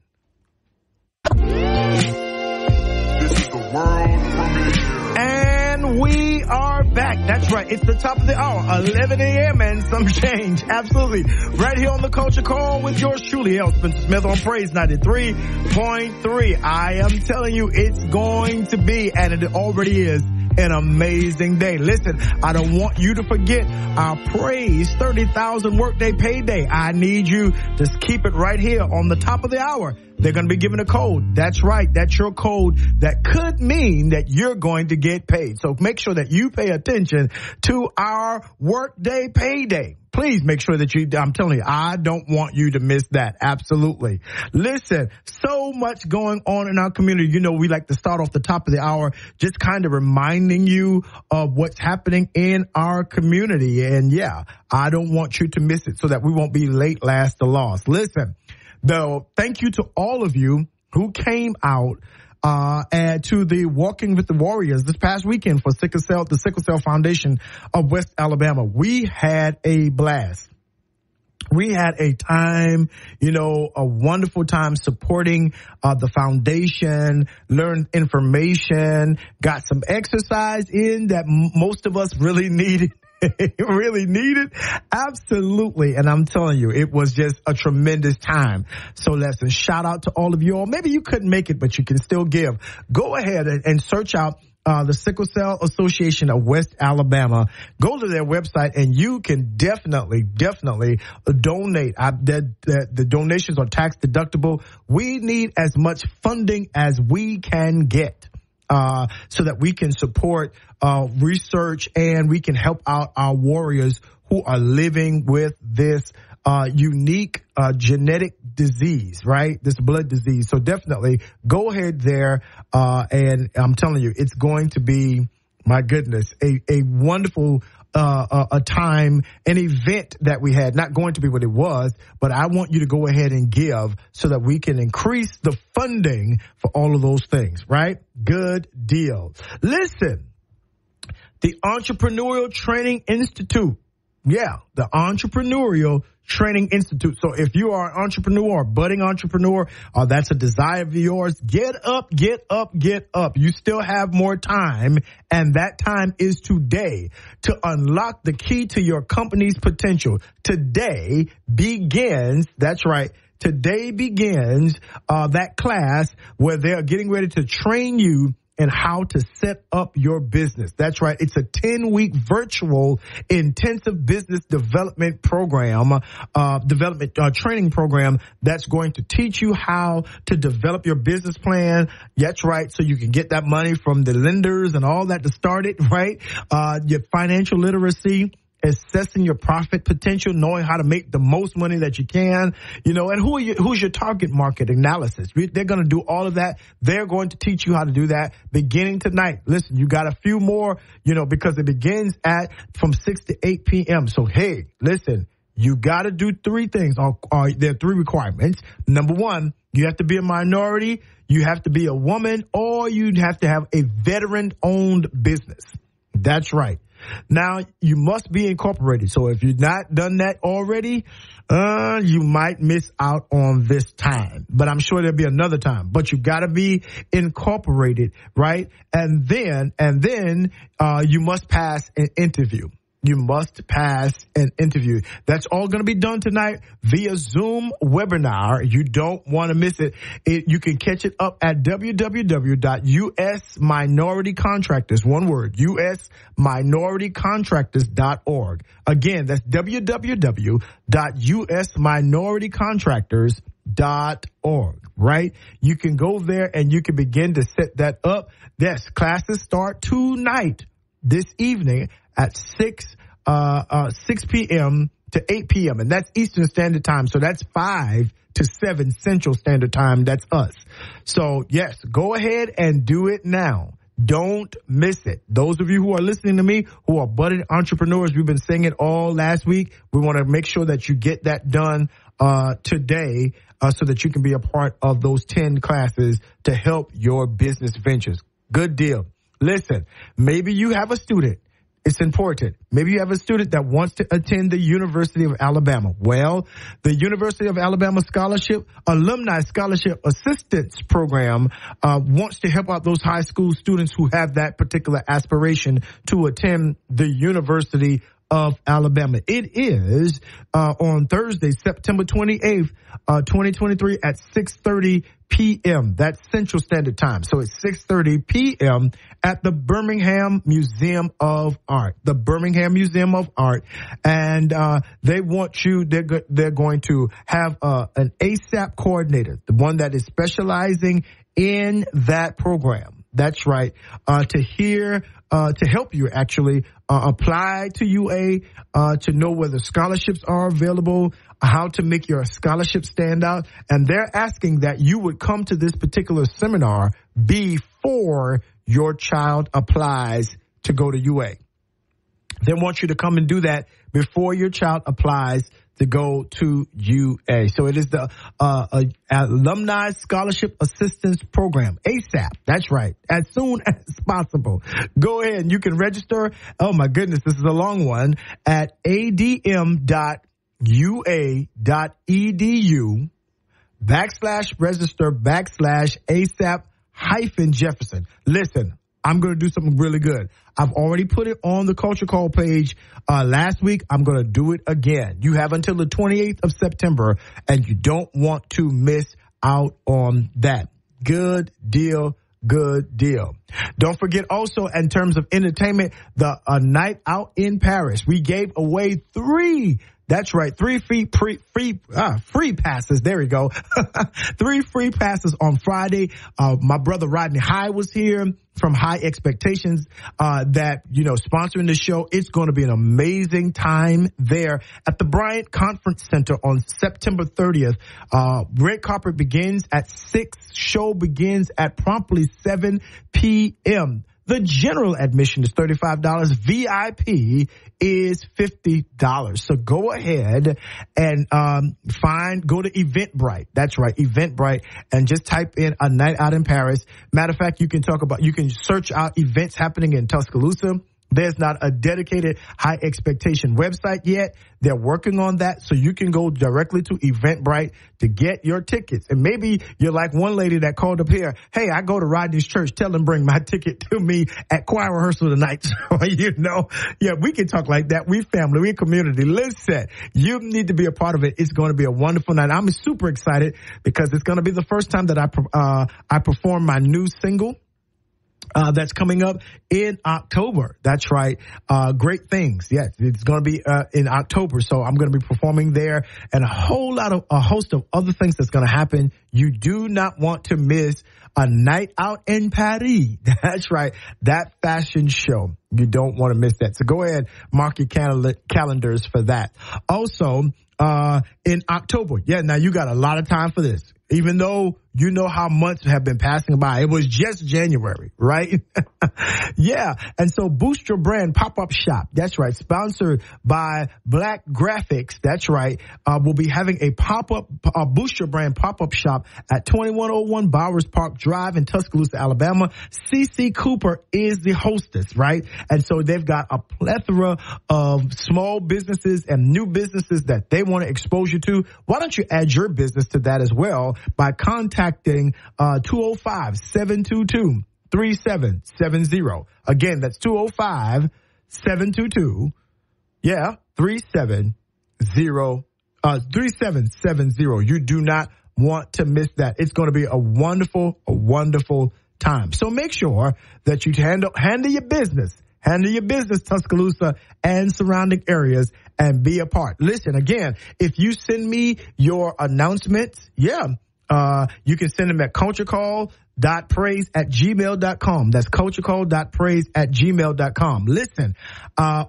This is the world premiere. And we are back. That's right. It's the top of the hour, 11 a.m. and some change. Absolutely. Right here on the Culture Call with yours truly, L. Spencer Smith on Praise 93.3. I am telling you, it's going to be, and it already is, an amazing day. Listen, I don't want you to forget our Praise 30,000 workday payday. I need you to keep it right here on the top of the hour. They're going to be giving a code. That's right. That's your code that could mean that you're going to get paid. So make sure that you pay attention to our workday payday. Please make sure that I'm telling you, I don't want you to miss that. Absolutely. Listen, so much going on in our community. You know, we like to start off the top of the hour, just kind of reminding you of what's happening in our community. And yeah, I don't want you to miss it so that we won't be late, last, or lost. Listen, though, thank you to all of you who came out and to the Walking with the Warriors this past weekend for the Sickle Cell Foundation of West Alabama. We had a blast. We had a time, a wonderful time supporting the foundation, learned information, got some exercise in that most of us really needed. Really needed. Absolutely. And I'm telling you, it was just a tremendous time. So listen, shout out to all of you all. Maybe you couldn't make it, but you can still give. Go ahead and search out the Sickle Cell Association of West Alabama. Go to their website and you can definitely donate. The donations are tax deductible. We need as much funding as we can get so that we can support research and we can help out our warriors who are living with this unique genetic disease, right? This blood disease. So definitely go ahead there. And I'm telling you, it's going to be, my goodness, a wonderful a time, an event that we had. Not going to be what it was, but I want you to go ahead and give so that we can increase the funding for all of those things, right? Good deal. Listen, the Entrepreneurial Training Institute. Yeah, the Entrepreneurial Training Institute. So if you are an entrepreneur, budding entrepreneur, that's a desire of yours, get up. You still have more time, and that time is today to unlock the key to your company's potential. Today begins, that's right, today begins that class where they're getting ready to train you and how to set up your business. That's right. It's a 10-week virtual intensive business development program, training program that's going to teach you how to develop your business plan. That's right. So you can get that money from the lenders and all that to start it, right? Your financial literacy, assessing your profit potential, knowing how to make the most money that you can, and who's your target market analysis. They're going to do all of that. They're going to teach you how to do that beginning tonight. Listen, you got a few more, because it begins from 6 to 8 p.m. So, hey, listen, you got to do three things. There are three requirements. Number one, you have to be a minority, you have to be a woman, or you have to have a veteran-owned business. That's right. Now, you must be incorporated. So if you've not done that already, you might miss out on this time. But I'm sure there'll be another time. But you got to be incorporated, right? And then you must pass an interview. You must pass an interview. That's all going to be done tonight via Zoom webinar. You don't want to miss it. You can catch it up at www.usminoritycontractors, one word, usminoritycontractors.org. Again, that's www.usminoritycontractors.org, right? You can go there and you can begin to set that up. Yes, classes start tonight, this evening, at 6 p.m. to 8 p.m. And that's Eastern Standard Time. So that's 5 to 7 Central Standard Time. That's us. So, yes, go ahead and do it now. Don't miss it. Those of you who are listening to me, who are budding entrepreneurs, we've been saying it all last week. We want to make sure that you get that done today so that you can be a part of those 10 classes to help your business ventures. Good deal. Listen, maybe you have a student. It's important. Maybe you have a student that wants to attend the University of Alabama. Well, the University of Alabama Alumni Scholarship Assistance Program wants to help out those high school students who have that particular aspiration to attend the University of Alabama. It is on Thursday, September 28th, 2023 at 6:30 p.m. That's Central Standard Time. So it's 6:30 p.m. at the Birmingham Museum of Art. The Birmingham Museum of Art. And they want you, they're going to have an ASAP coordinator, the one that is specializing in that program. That's right. To help you actually apply to UA, to know whether scholarships are available, how to make your scholarship stand out. And they're asking that you would come to this particular seminar before your child applies to go to UA. They want you to come and do that before your child applies to go to UA. So it is the Alumni Scholarship Assistance Program, ASAP. That's right. As soon as possible. Go ahead and you can register. Oh, my goodness, this is a long one. At adm.usac.edu. ua.edu/register/ASAP-Jefferson. Listen, I'm going to do something really good. I've already put it on the Culture Call page last week. I'm going to do it again. You have until the 28th of September, and you don't want to miss out on that. Good deal. Good deal. Don't forget also, in terms of entertainment, the night out in Paris. We gave away three free passes. There we go. 3 free passes on Friday. My brother Rodney High was here from High Expectations, sponsoring the show. It's going to be an amazing time there at the Bryant Conference Center on September 30th. Red carpet begins at 6. Show begins at promptly 7 p.m. The general admission is $35. VIP is $50. So go ahead and go to Eventbrite. That's right, Eventbrite, and just type in a night out in Paris. Matter of fact, you can search out events happening in Tuscaloosa. There's not a dedicated High Expectation website yet. They're working on that, so you can go directly to Eventbrite to get your tickets. And maybe you're like one lady that called up here, hey, I go to Rodney's church, tell them bring my ticket to me at choir rehearsal tonight. So, we can talk like that. We family, we community. Listen, you need to be a part of it. It's going to be a wonderful night. I'm super excited because it's going to be the first time that I perform my new single. That's coming up in October. That's right. Great Things. Yes, it's going to be in October. So I'm going to be performing there, and a host of other things that's going to happen. You do not want to miss a night out in Paris. That's right. That fashion show. You don't want to miss that. So go ahead, mark your calendars for that. Also, in October. Yeah, now you got a lot of time for this. Even though you know how months have been passing by. It was just January, right? Yeah. And so Boost Your Brand Pop-Up Shop. That's right. Sponsored by Black Graphics. That's right. We'll be having a Boost Your Brand Pop-Up Shop at 2101 Bowers Park Drive in Tuscaloosa, Alabama. CC Cooper is the hostess, right? And so they've got a plethora of small businesses and new businesses that they want to expose you to. Why don't you add your business to that as well by contacting 205-722-3770. Again, that's 205-722, 3770. You do not want to miss that. It's going to be a wonderful time. So make sure that you handle your business. Handle your business, Tuscaloosa and surrounding areas, and be a part. Listen, again, if you send me your announcements, you can send them at culturecall.praise@gmail.com. That's culturecall.praise@gmail.com. Listen, by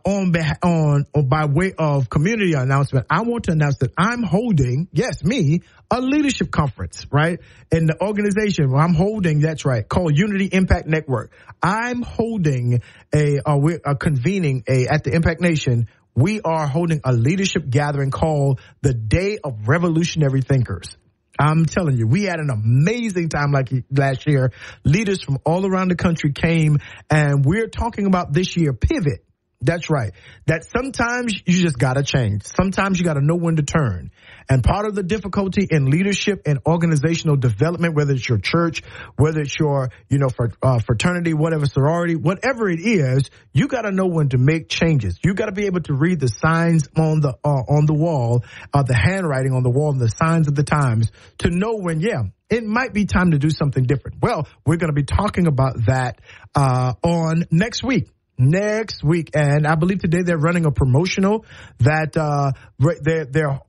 way of community announcement, I want to announce that I'm holding, a leadership conference, right? In the organization I'm holding, that's right, called Unity Impact Network. I'm holding convening at the Impact Nation. We are holding a leadership gathering called the Day of Revolutionary Thinkers. I'm telling you, we had an amazing time like last year. Leaders from all around the country came, and we're talking about this year pivot. That's right. That sometimes you just got to change. Sometimes you got to know when to turn. And part of the difficulty in leadership and organizational development, whether it's your church, whether it's your, fraternity, whatever, sorority, whatever it is, you got to know when to make changes. You got to be able to read the signs on the wall, the handwriting on the wall, and the signs of the times to know when, it might be time to do something different. Well, we're going to be talking about that on next week. And I believe today they're running a promotional that they're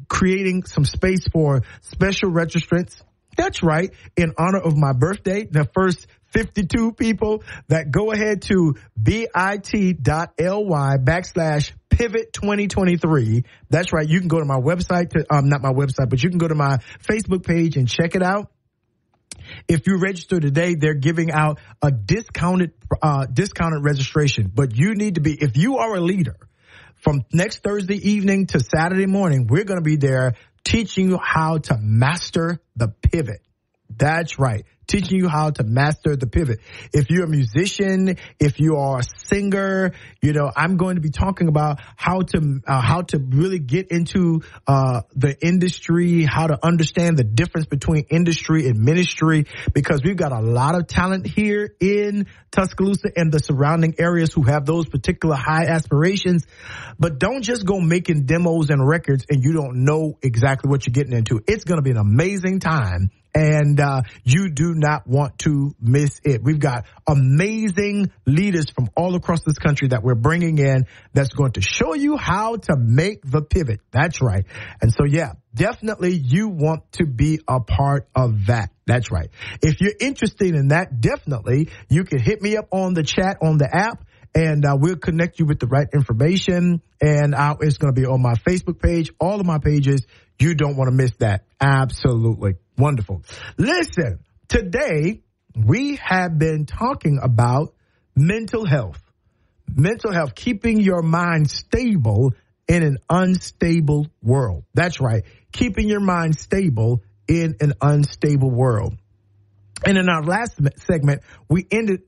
creating some space for special registrants. That's right, in honor of my birthday. The first 52 people that go ahead to bit.ly/pivot2023. That's right. You can go to my website not my website, but you can go to my Facebook page and check it out. If you register today, they're giving out a discounted registration. But you need to be, if you are a leader, from next Thursday evening to Saturday morning, we're going to be there teaching you how to master the pivot. That's right. teaching you how to master the pivot. If you're a musician, if you are a singer, I'm going to be talking about how to really get into the industry, how to understand the difference between industry and ministry, because we've got a lot of talent here in Tuscaloosa and the surrounding areas who have those particular high aspirations. But don't just go making demos and records and you don't know exactly what you're getting into. It's going to be an amazing time. And you do not want to miss it. We've got amazing leaders from all across this country that we're bringing in that's going to show you how to make the pivot. That's right. And so, yeah, definitely you want to be a part of that. That's right. If you're interested in that, definitely you can hit me up on the chat on the app. And we'll connect you with the right information. And it's going to be on my Facebook page, all of my pages. You don't want to miss that. Absolutely. Wonderful. Listen, today we have been talking about mental health. Mental health, keeping your mind stable in an unstable world. That's right. Keeping your mind stable in an unstable world. And in our last segment, we ended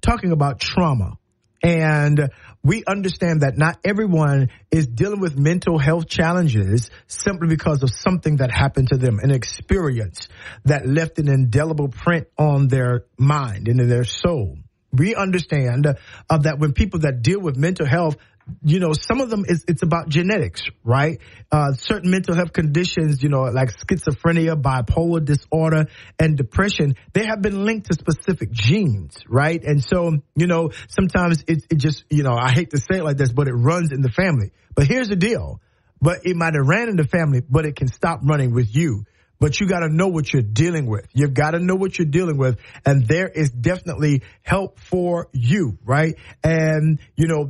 talking about trauma. And we understand that not everyone is dealing with mental health challenges simply because of something that happened to them, an experience that left an indelible print on their mind and in their soul. We understand that when people that deal with mental health, some of them it's about genetics, right? Certain mental health conditions, like schizophrenia, bipolar disorder, and depression, they have been linked to specific genes, right? And so, sometimes it just, I hate to say it like this, but it runs in the family. But here's the deal. But it might have ran in the family, but it can stop running with you. But you got to know what you're dealing with. You've got to know what you're dealing with. And there is definitely help for you, right? And,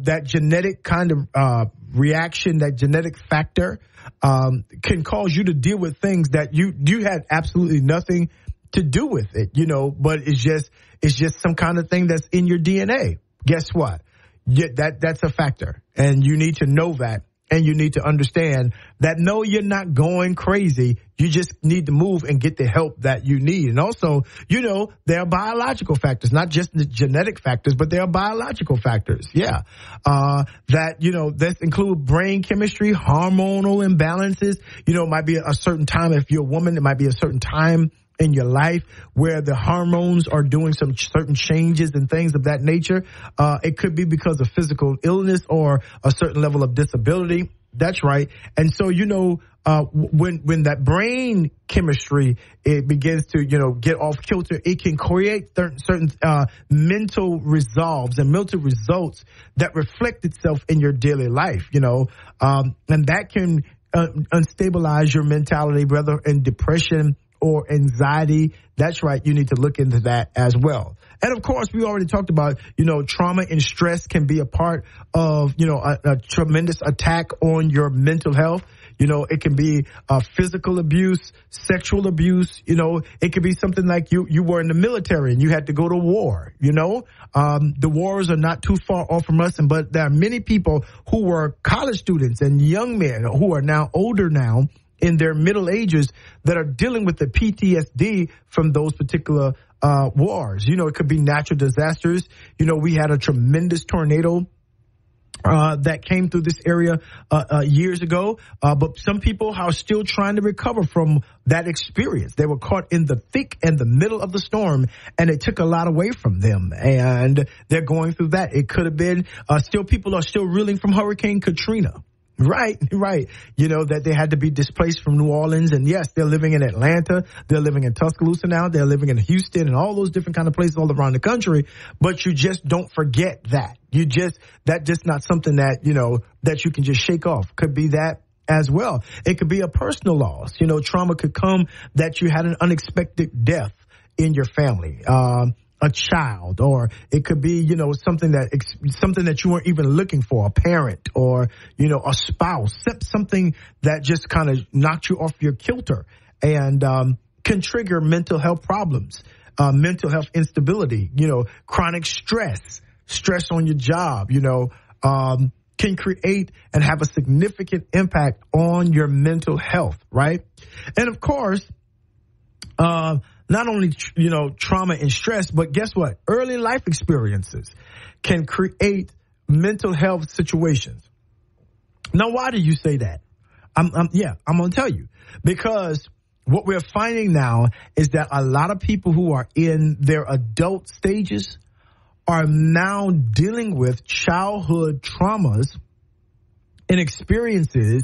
that genetic kind of reaction, that genetic factor can cause you to deal with things that you had absolutely nothing to do with it, but it's just some kind of thing that's in your DNA. Guess what? That's a factor. And you need to know that. And you need to understand that, no, you're not going crazy. You just need to move and get the help that you need. And also, there are biological factors, not just the genetic factors, but there are biological factors. Yeah. That include brain chemistry, hormonal imbalances. It might be a certain time. If you're a woman, it might be a certain time in your life where the hormones are doing some certain changes and things of that nature. It could be because of physical illness or a certain level of disability. That's right. And so, when that brain chemistry, it begins to, get off kilter, it can create certain mental resolves and mental results that reflect itself in your daily life, and that can unstabilize your mentality, whether in depression or anxiety. That's right. You need to look into that as well. And of course, we already talked about, trauma and stress can be a part of, a tremendous attack on your mental health. It can be physical abuse, sexual abuse. It could be something like you were in the military and you had to go to war. The wars are not too far off from us. But there are many people who were college students and young men who are now older now in their middle ages that are dealing with the PTSD from those particular wars. It could be natural disasters. We had a tremendous tornado that came through this area years ago. But some people are still trying to recover from that experience. They were caught in the thick and the middle of the storm, and it took a lot away from them. And they're going through that. It could have been people are still reeling from Hurricane Katrina. Right. That they had to be displaced from New Orleans. And yes, they're living in Atlanta. They're living in Tuscaloosa now. They're living in Houston and all those different kind of places all around the country. But you just don't forget that. That's just not something that, that you can just shake off. Could be that as well. It could be a personal loss. Trauma could come that you had an unexpected death in your family. A child, or it could be, something that you weren't even looking for, a parent or, a spouse, something that just kind of knocked you off your kilter and can trigger mental health problems, mental health instability, chronic stress on your job, can create and have a significant impact on your mental health, right? And of course, not only, trauma and stress, but guess what? Early life experiences can create mental health situations. Now, why do you say that? I'm going to tell you. Because what we're finding now is that a lot of people who are in their adult stages are now dealing with childhood traumas and experiences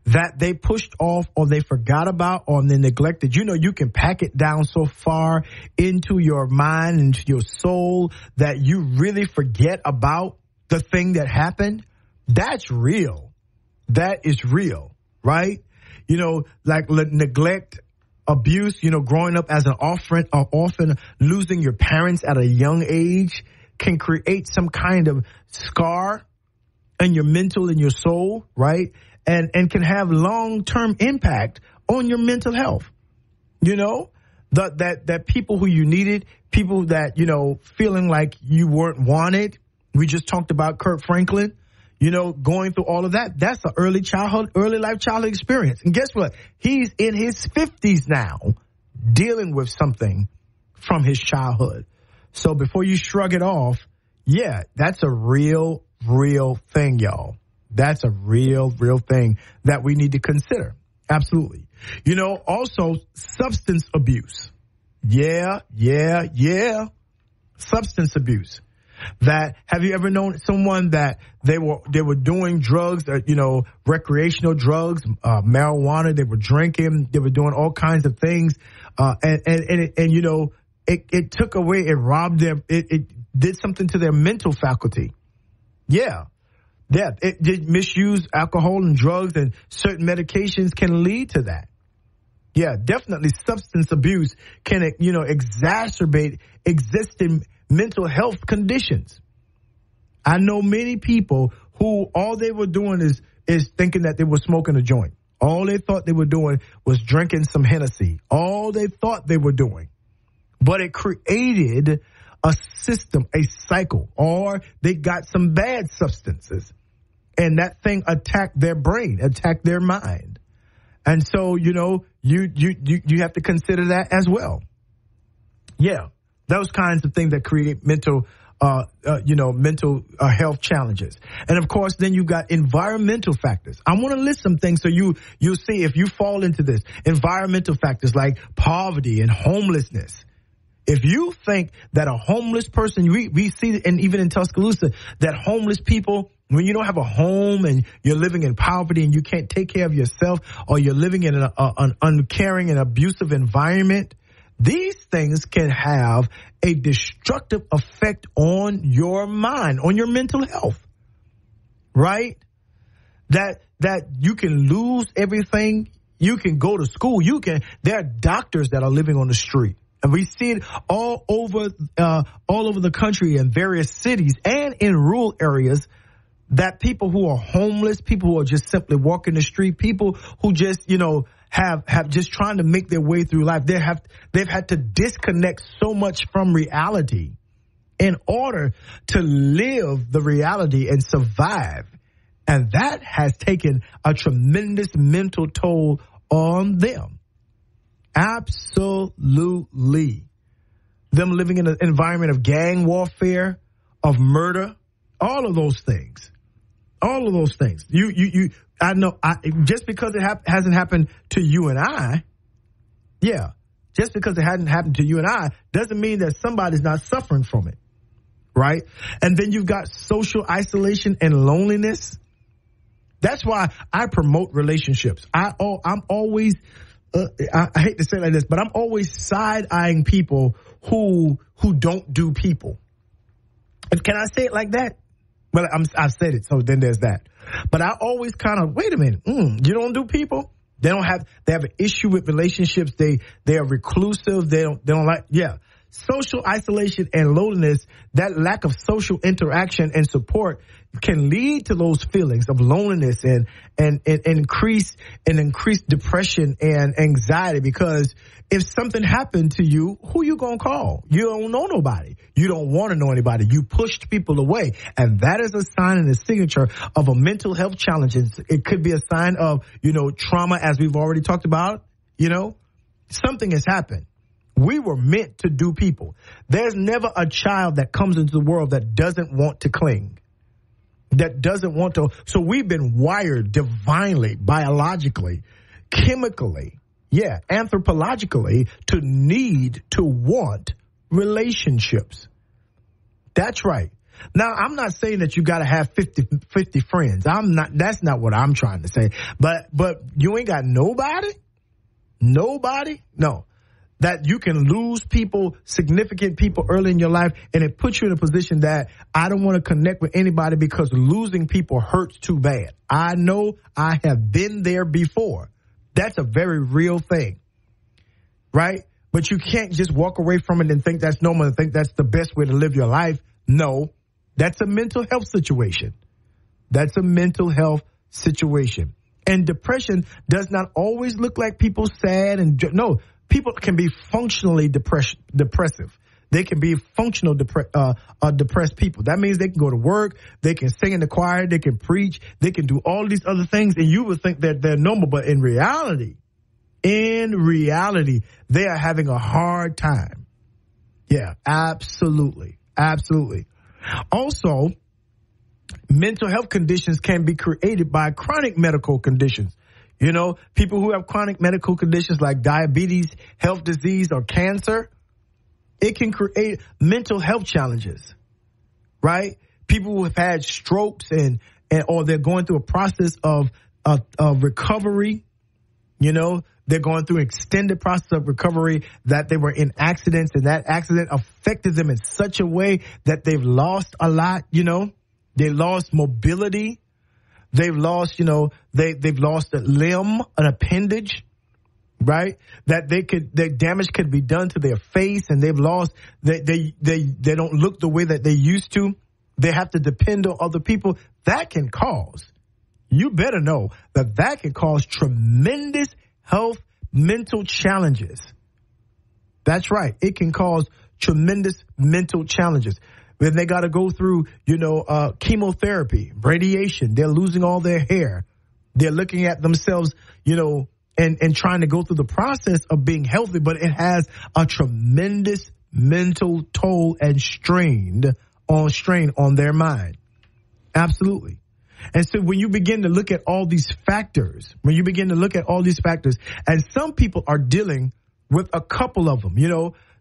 that they pushed off or they forgot about or they neglected. You can pack it down so far into your mind, into your soul, that you really forget about the thing that happened. That's real. That is real, right? Like neglect, abuse, growing up as an orphan, losing your parents at a young age can create some kind of scar in your mental and your soul, right? And can have long-term impact on your mental health. That people who you needed, people that, feeling like you weren't wanted. We just talked about Kirk Franklin, going through all of that. That's an early life childhood experience. And guess what? He's in his 50s now dealing with something from his childhood. So before you shrug it off, that's a real thing, y'all. That's a real thing that we need to consider. Absolutely. Also substance abuse. Yeah. Substance abuse. That, have you ever known someone that they were doing drugs, recreational drugs, marijuana, they were drinking, they were doing all kinds of things. It took away, it robbed them. It did something to their mental faculty. Yeah, it did misuse alcohol and drugs, and certain medications can lead to that. Yeah, definitely substance abuse can, exacerbate existing mental health conditions. I know many people who all they were doing is thinking that they were smoking a joint. All they thought they were doing was drinking some Hennessy. All they thought they were doing. But it created a system, a cycle, or they got some bad substances. And that thing attacked their brain, attacked their mind. And so, you have to consider that as well. Yeah, those kinds of things that create mental health challenges. And of course, then you got environmental factors. I want to list some things so you'll see if you fall into this. Environmental factors like poverty and homelessness. If you think that a homeless person, we see, and even in Tuscaloosa, that homeless people, when you don't have a home and you're living in poverty and you can't take care of yourself, or you're living in an uncaring and abusive environment, these things can have a destructive effect on your mind, on your mental health, right? That you can lose everything. You can go to school. There are doctors that are living on the street. And we see it all over the country in various cities and in rural areas, that people who are homeless, people who are just simply walking the street, people who just, have just trying to make their way through life. They've had to disconnect so much from reality in order to live the reality and survive. And that has taken a tremendous mental toll on them. Absolutely. Them living in an environment of gang warfare, of murder, all of those things. All of those things. I know, just because it hasn't happened to you and I, just because it hasn't happened to you and I, doesn't mean that somebody's not suffering from it, right? And then you've got social isolation and loneliness. That's why I promote relationships. I'm always, I hate to say it like this, but I'm always side-eyeing people who don't do people. And can I say it like that? Well, I've said it, so then there's that. But I always kind of, wait a minute, you don't do people? They have an issue with relationships. They are reclusive. They don't like, social isolation and loneliness, that lack of social interaction and support can lead to those feelings of loneliness and increased depression and anxiety, because if something happened to you, who you gonna call? You don't know nobody. You don't want to know anybody. You pushed people away. And that is a sign and a signature of a mental health challenge. It could be a sign of, trauma, as we've already talked about. Something has happened. We were meant to do people. There's never a child that comes into the world that doesn't want to cling, that doesn't want to. So we've been wired divinely, biologically, chemically, anthropologically, to need, to want relationships. That's right. Now, I'm not saying that you got to have 50 friends. That's not what I'm trying to say. But you ain't got nobody? No. That you can lose people, significant people early in your life, and it puts you in a position that I don't want to connect with anybody because losing people hurts too bad. I know I have been there before. That's a very real thing, right? But you can't just walk away from it and think that's normal and think that's the best way to live your life. No, that's a mental health situation. That's a mental health situation. And depression does not always look like people sad no. People can be functionally depressive. They can be functional depressed people. That means they can go to work, they can sing in the choir, they can preach, they can do all these other things, and you would think that they're normal. But in reality, they are having a hard time. Yeah, absolutely. Also, mental health conditions can be created by chronic medical conditions. You know, people who have chronic medical conditions like diabetes, health disease, or cancer, it can create mental health challenges, right? People who have had strokes or they're going through a process of recovery, you know, they're going through an extended process of recovery, that they were in accidents and that accident affected them in such a way that they've lost a lot, you know, they lost mobility. They've lost, they've lost a limb, an appendage, right? That their damage could be done to their face, and they've lost, they don't look the way that they used to. They have to depend on other people. That can cause, you better know that can cause tremendous health, mental challenges. That's right. It can cause tremendous mental challenges. Then they got to go through, chemotherapy, radiation. They're losing all their hair. They're looking at themselves, and trying to go through the process of being healthy, but it has a tremendous mental toll and strain on their mind. Absolutely. And so when you begin to look at all these factors, and some people are dealing with a couple of them,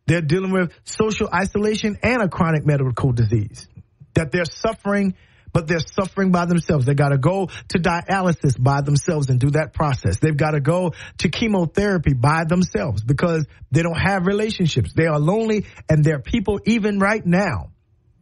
they're dealing with social isolation and a chronic medical disease, that they're suffering, but they're suffering by themselves. They got to go to dialysis by themselves and do that process. They've got to go to chemotherapy by themselves because they don't have relationships. They are lonely, and there are people even right now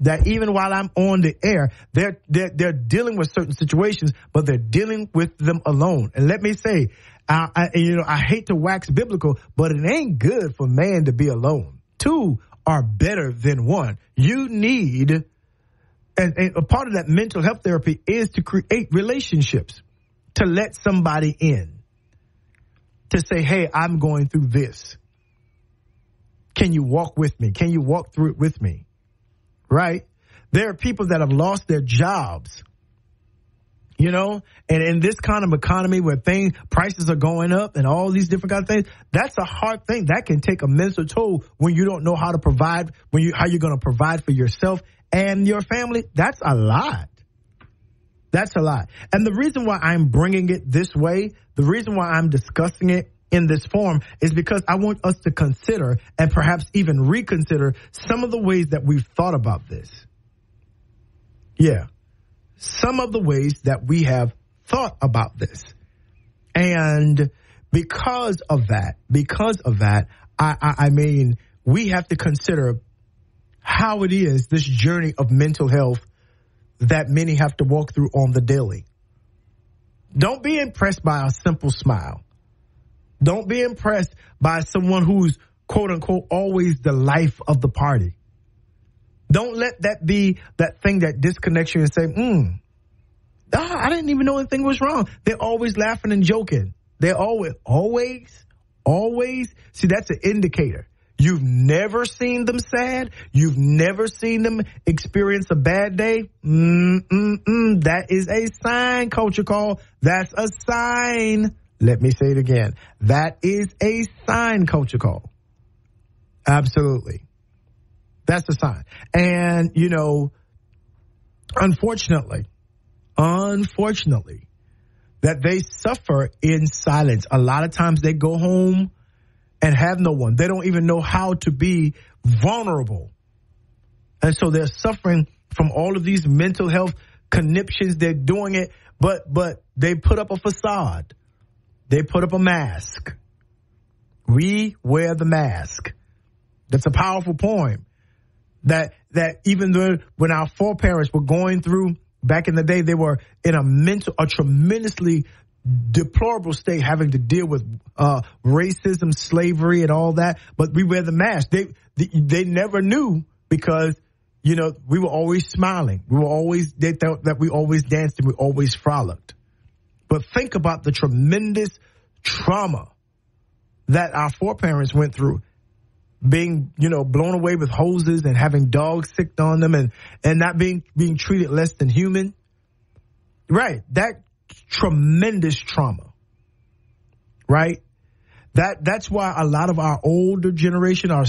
that even while I'm on the air, they're dealing with certain situations, but they're dealing with them alone. And let me say, I hate to wax biblical, but it ain't good for man to be alone. Two are better than one. You need, and a part of that mental health therapy is to create relationships, to let somebody in, to say, hey, I'm going through this. Can you walk with me? Can you walk through it with me? Right? There are people that have lost their jobs, and in this kind of economy where prices are going up and all these different kind of things, that's a hard thing. That can take a mental toll when you don't know how to provide, how you're going to provide for yourself and your family. That's a lot. And the reason why I'm bringing it this way, the reason why I'm discussing it in this form is because I want us to consider and perhaps even reconsider some of the ways that we've thought about this. Yeah. Some of the ways that we have thought about this. And because of that, I mean, we have to consider how it is, this journey of mental health that many have to walk through on the daily. Don't be impressed by a simple smile. Don't be impressed by someone who's, quote unquote, always the life of the party. Don't let that be that thing that disconnects you and say, I didn't even know anything was wrong. They're always laughing and joking. They're always. See, that's an indicator. You've never seen them sad. You've never seen them experience a bad day. That is a sign, Culture Call. That's a sign. Let me say it again. That is a sign, Culture Call. Absolutely. That's the sign. And, you know, unfortunately, that they suffer in silence. A lot of times they go home and have no one. They don't even know how to be vulnerable. And so they're suffering from all of these mental health conniptions. They're doing it, but they put up a facade. They put up a mask. We wear the mask. That's a powerful poem. That even though when our foreparents were going through back in the day, they were in a tremendously deplorable state, having to deal with racism, slavery, and all that. But we wear the mask. They never knew, because, you know, we were always smiling. They thought that we always danced and we always frolicked. But think about the tremendous trauma that our foreparents went through, being, you know, blown away with hoses and having dogs sicked on them and not being treated less than human. Right. That tremendous trauma. Right. That's why a lot of our older generation, our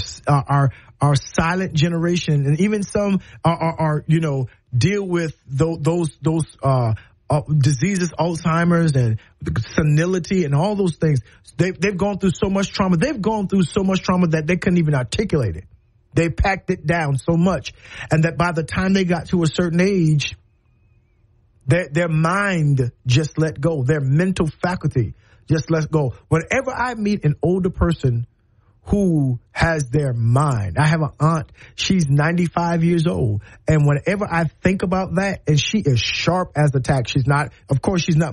silent generation, and even some are you know, deal with those diseases, Alzheimer's and senility and all those things. They've gone through so much trauma. They've gone through so much trauma that they couldn't even articulate it. They packed it down so much, and that by the time they got to a certain age, their mind just let go. Their mental faculty just let go. Whenever I meet an older person who has their mind, I have an aunt, she's 95 years old. And whenever I think about that, and she is sharp as a tack. She's not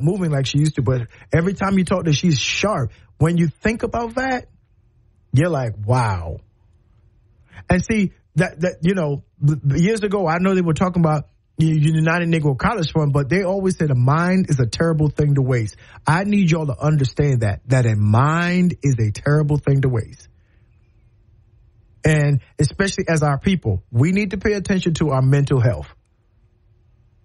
moving like she used to, but every time you talk to her, she's sharp. When you think about that, you're like, wow. And see, that you know, years ago, I know they were talking about United Negro College Fund, but they always said a mind is a terrible thing to waste. I need y'all to understand that a mind is a terrible thing to waste. And especially as our people, we need to pay attention to our mental health.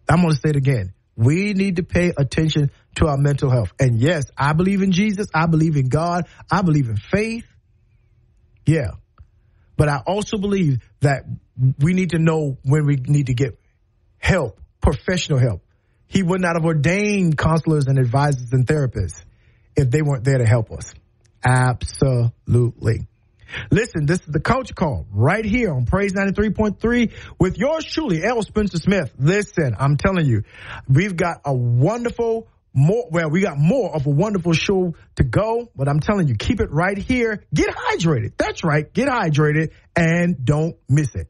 I'm going to say it again. We need to pay attention to our mental health. And yes, I believe in Jesus. I believe in God. I believe in faith. Yeah. But I also believe that we need to know when we need to get help, professional help. He would not have ordained counselors and advisors and therapists if they weren't there to help us. Absolutely. Listen, this is the Culture Call right here on Praise 93.3 with yours truly, L. Spencer Smith. Listen, I'm telling you, we've got more of a wonderful show to go, but I'm telling you, keep it right here. Get hydrated. That's right. Get hydrated and don't miss it.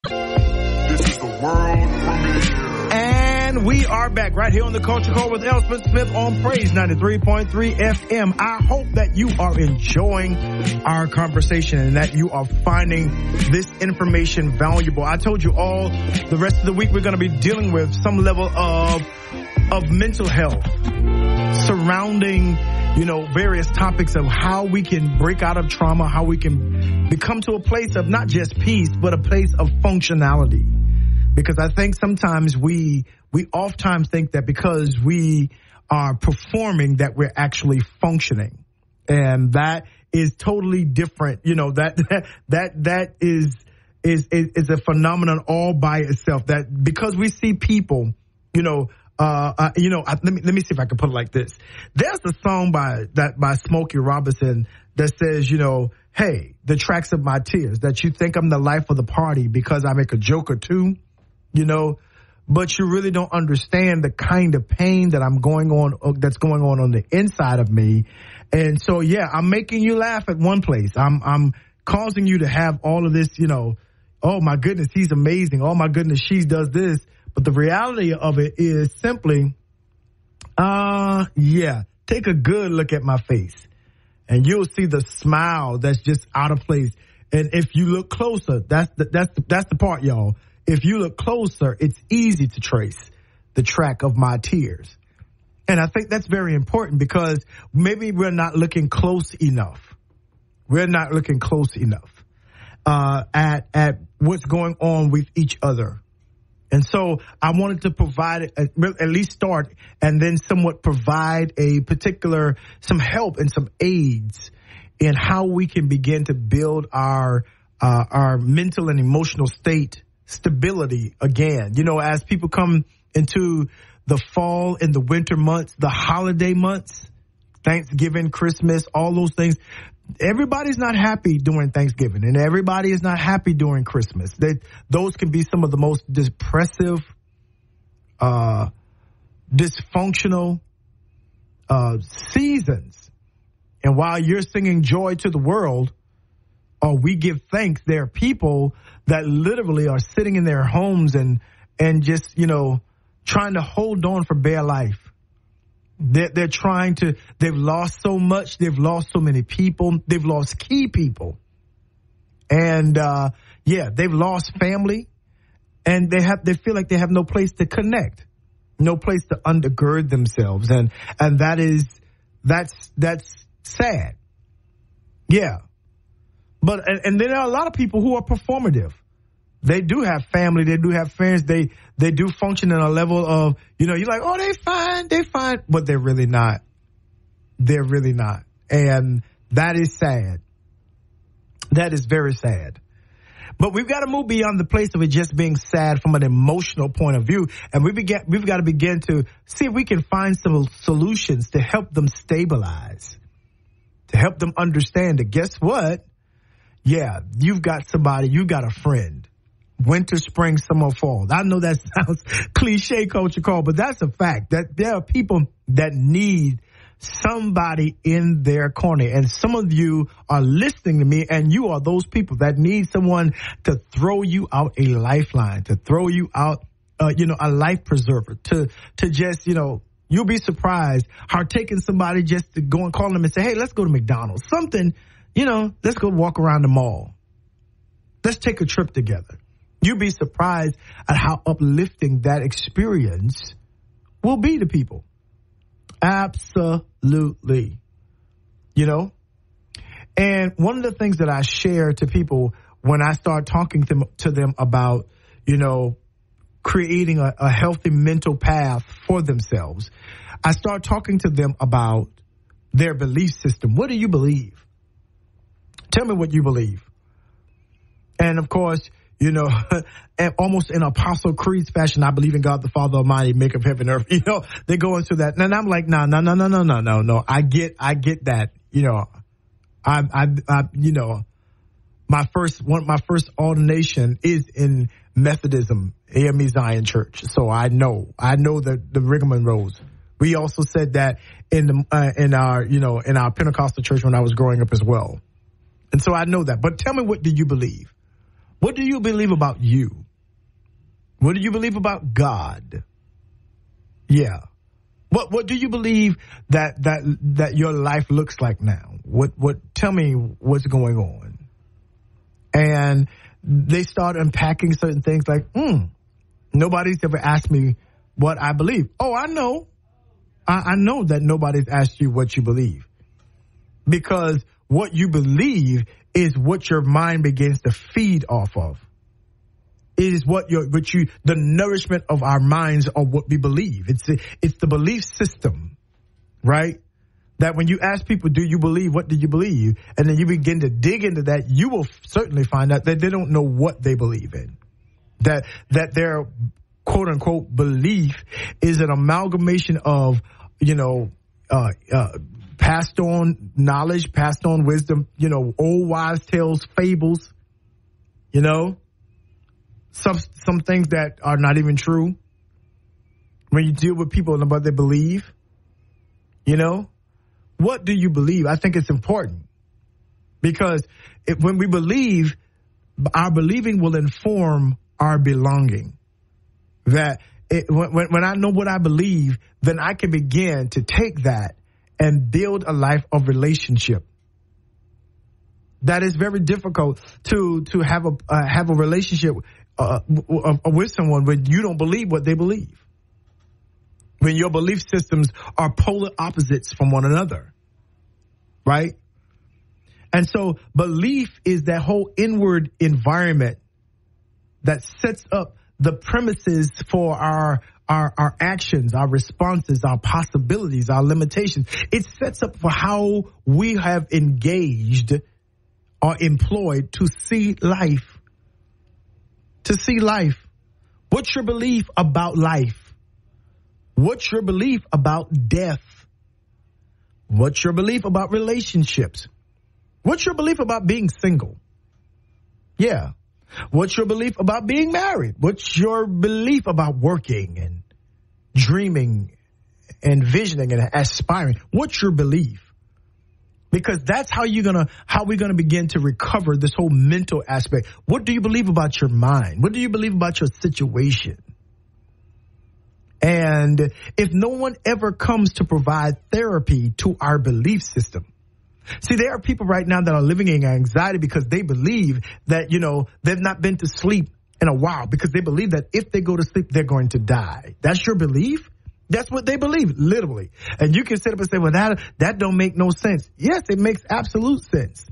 This is the world premiere. And we are back right here on the Culture Call with L. Spencer Smith on Praise 93.3 FM. I hope that you are enjoying our conversation and that you are finding this information valuable. I told you all the rest of the week we're going to be dealing with some level of mental health surrounding, you know, various topics of how we can break out of trauma, how we can become to a place of not just peace, but a place of functionality. Because I think sometimes we oftentimes think that because we are performing that we're actually functioning. And that is totally different. You know, that is a phenomenon all by itself. That because we see people, let me see if I can put it like this. There's a song by Smokey Robinson that says, you know, hey, the tracks of my tears, that you think I'm the life of the party because I make a joke or two, you know, but you really don't understand the kind of pain that that's going on the inside of me. And so, yeah, I'm making you laugh at one place. I'm causing you to have all of this, you know, oh my goodness, he's amazing. Oh my goodness, she does this. But the reality of it is simply, take a good look at my face and you'll see the smile that's just out of place. And if you look closer, that's the part, y'all. If you look closer, it's easy to trace the track of my tears. And I think that's very important because maybe we're not looking close enough. We're not looking close enough at what's going on with each other. And so I wanted to provide, at least start, and then somewhat provide some help and some aids in how we can begin to build our mental and emotional state stability again. You know, as people come into the fall and the winter months, the holiday months, Thanksgiving, Christmas, all those things. Everybody's not happy during Thanksgiving, and everybody is not happy during Christmas. Those can be some of the most depressive, dysfunctional seasons. And while you're singing joy to the world, or we give thanks, there are people that literally are sitting in their homes and just, you know, trying to hold on for bare life. They're trying to, they've lost so much. They've lost so many people. They've lost key people. And, they've lost family, and they feel like they have no place to connect, no place to undergird themselves. And that's sad. Yeah. But, and there are a lot of people who are performative. They do have family. They do have friends. They do function in a level of, you know, you're like, oh, they're fine. But they're really not. They're really not. And that is sad. That is very sad. But we've got to move beyond the place of it just being sad from an emotional point of view. And we've got to begin to see if we can find some solutions to help them stabilize, to help them understand that, guess what? Yeah, you've got somebody, you've got a friend. Winter, spring, summer, fall. I know that sounds cliche, Culture Call, but that's a fact. That there are people that need somebody in their corner. And some of you are listening to me, and you are those people that need someone to throw you out a lifeline, to throw you out, a life preserver, to just, you'll be surprised how taking somebody just to go and call them and say, hey, let's go to McDonald's. Something, let's go walk around the mall. Let's take a trip together. You'd be surprised at how uplifting that experience will be to people. Absolutely. And one of the things that I share to people when I start talking to them about, creating a healthy mental path for themselves, I start talking to them about their belief system. What do you believe? Tell me what you believe. And of course, almost in Apostle Creed's fashion, I believe in God the Father Almighty, maker of heaven and earth. They go into that. And I'm like, no. I get that. My first ordination is in Methodism, AME Zion Church. So I know the rigmaroles. We also said that in our Pentecostal church when I was growing up as well. And so I know that. But tell me, what do you believe? What do you believe about you? What do you believe about God? Yeah. What do you believe that your life looks like now? Tell me what's going on. And they start unpacking certain things like, nobody's ever asked me what I believe. Oh, I know. I know that nobody's asked you what you believe. Because what you believe is what your mind begins to feed off of. It is the nourishment of our minds are what we believe. It's the belief system, right? That when you ask people, do you believe, what do you believe? And then you begin to dig into that, you will certainly find out that they don't know what they believe in. That their quote unquote belief is an amalgamation of, passed on knowledge, passed on wisdom, old wives' tales, fables, some things that are not even true. When you deal with people and what they believe, what do you believe? I think it's important because when we believe, our believing will inform our belonging. That when I know what I believe, then I can begin to take that and build a life of relationship. That is very difficult to have a relationship with someone when you don't believe what they believe. When your belief systems are polar opposites from one another, right? And so belief is that whole inward environment that sets up the premises for our our actions, our responses, our possibilities, our limitations. It sets up for how we have engaged or employed to see life. To see life. What's your belief about life? What's your belief about death? What's your belief about relationships? What's your belief about being single? Yeah. What's your belief about being married? What's your belief about working and dreaming and visioning and aspiring? What's your belief? Because that's how we're gonna begin to recover this whole mental aspect. What do you believe about your mind? What do you believe about your situation? And if no one ever comes to provide therapy to our belief system, see, there are people right now that are living in anxiety because they believe that, they've not been to sleep in a while because they believe that if they go to sleep, they're going to die. That's your belief? That's what they believe, literally. And you can sit up and say, well, that don't make no sense. Yes, it makes absolute sense.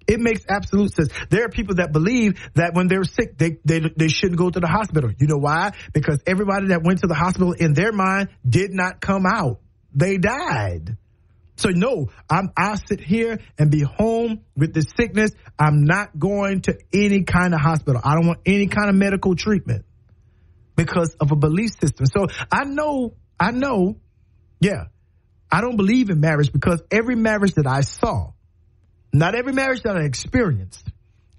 It makes absolute sense. There are people that believe that when they're sick, they shouldn't go to the hospital. You know why? Because everybody that went to the hospital in their mind did not come out. They died. So no, I'll sit here and be home with this sickness. I'm not going to any kind of hospital. I don't want any kind of medical treatment because of a belief system. So I know, yeah, I don't believe in marriage because every marriage that I saw, not every marriage that I experienced,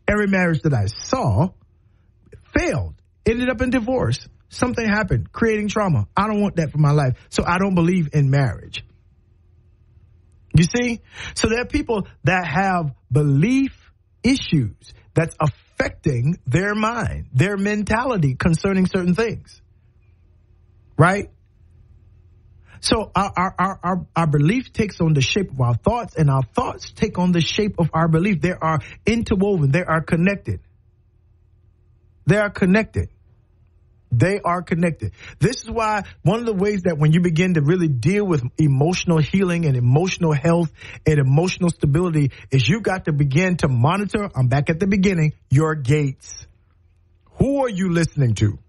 every marriage that I saw failed, ended up in divorce. Something happened, creating trauma. I don't want that for my life. So I don't believe in marriage. You see? So there are people that have belief issues that's affecting their mind, their mentality concerning certain things. Right? So our belief takes on the shape of our thoughts, and our thoughts take on the shape of our belief. They are interwoven. They are connected. They are connected. They are connected. This is why one of the ways that when you begin to really deal with emotional healing and emotional health and emotional stability is you got to begin to monitor, I'm back at the beginning, your gates. Who are you listening to?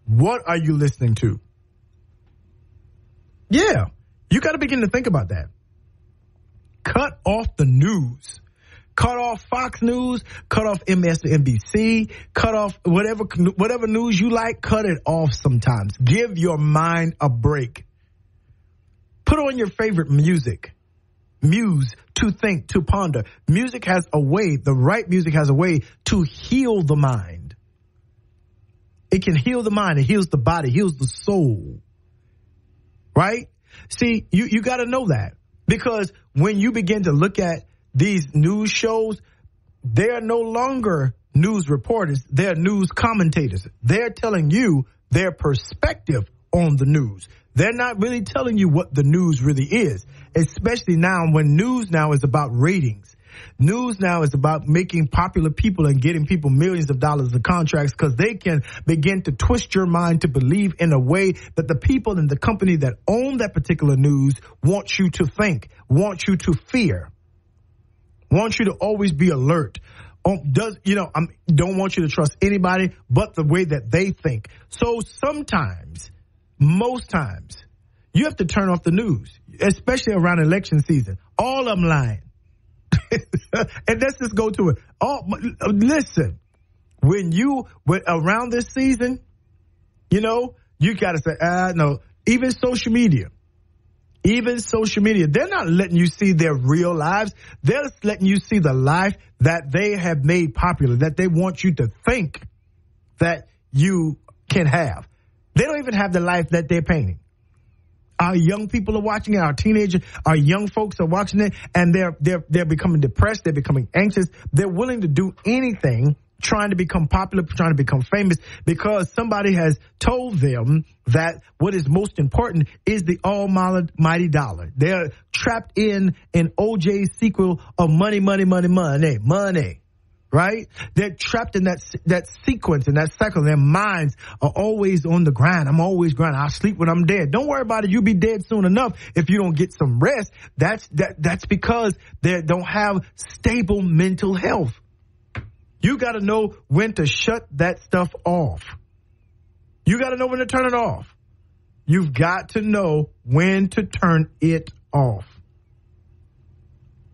What are you listening to? Yeah, you got to begin to think about that. Cut off the news. Cut off Fox News, cut off MSNBC, cut off whatever news you like, cut it off sometimes. Give your mind a break. Put on your favorite music. Muse, to think, to ponder. Music has a way, the right music has a way to heal the mind. It can heal the mind, it heals the body, heals the soul. Right? See, you got to know that. Because when you begin to look at these news shows, they are no longer news reporters. They're news commentators. They're telling you their perspective on the news. They're not really telling you what the news really is, especially now when news now is about ratings. News now is about making popular people and getting people millions of dollars of contracts because they can begin to twist your mind to believe in a way that the people in the company that own that particular news want you to think, want you to fear. Want you to always be alert. Don't want you to trust anybody but the way that they think. So sometimes, most times, you have to turn off the news, especially around election season. All of them lying. And let's just go to it. Listen, around this season, you got to say, no, even social media. Even social media, they're not letting you see their real lives. They're letting you see the life that they have made popular, that they want you to think that you can have. They don't even have the life that they're painting. Our young people are watching it. Our teenagers, our young folks are watching it, and they're becoming depressed. They're becoming anxious. They're willing to do anything, trying to become popular, trying to become famous, because somebody has told them that what is most important is the almighty dollar. They're trapped in an OJ sequel of money, right? They're trapped in that sequence and that cycle. Their minds are always on the grind. I'm always grinding. I'll sleep when I'm dead. Don't worry about it. You'll be dead soon enough if you don't get some rest. That's because they don't have stable mental health. You got to know when to shut that stuff off. You got to know when to turn it off. You've got to know when to turn it off.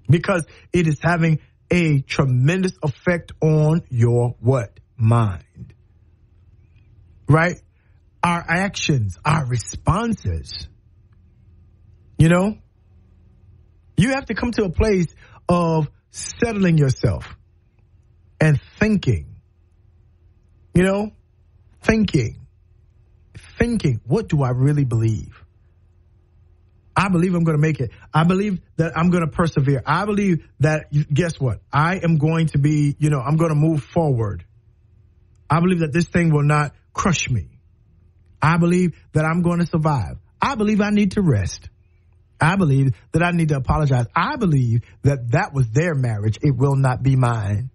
Because it is having a tremendous effect on your what? Mind. Right? Our actions, our responses. You know? You have to come to a place of settling yourself and thinking. You know? Thinking, what do I really believe? I believe I'm going to make it. I believe that I'm going to persevere. I believe that, guess what? I am going to be, I'm going to move forward. I believe that this thing will not crush me. I believe that I'm going to survive. I believe I need to rest. I believe that I need to apologize. I believe that was their marriage. It will not be mine.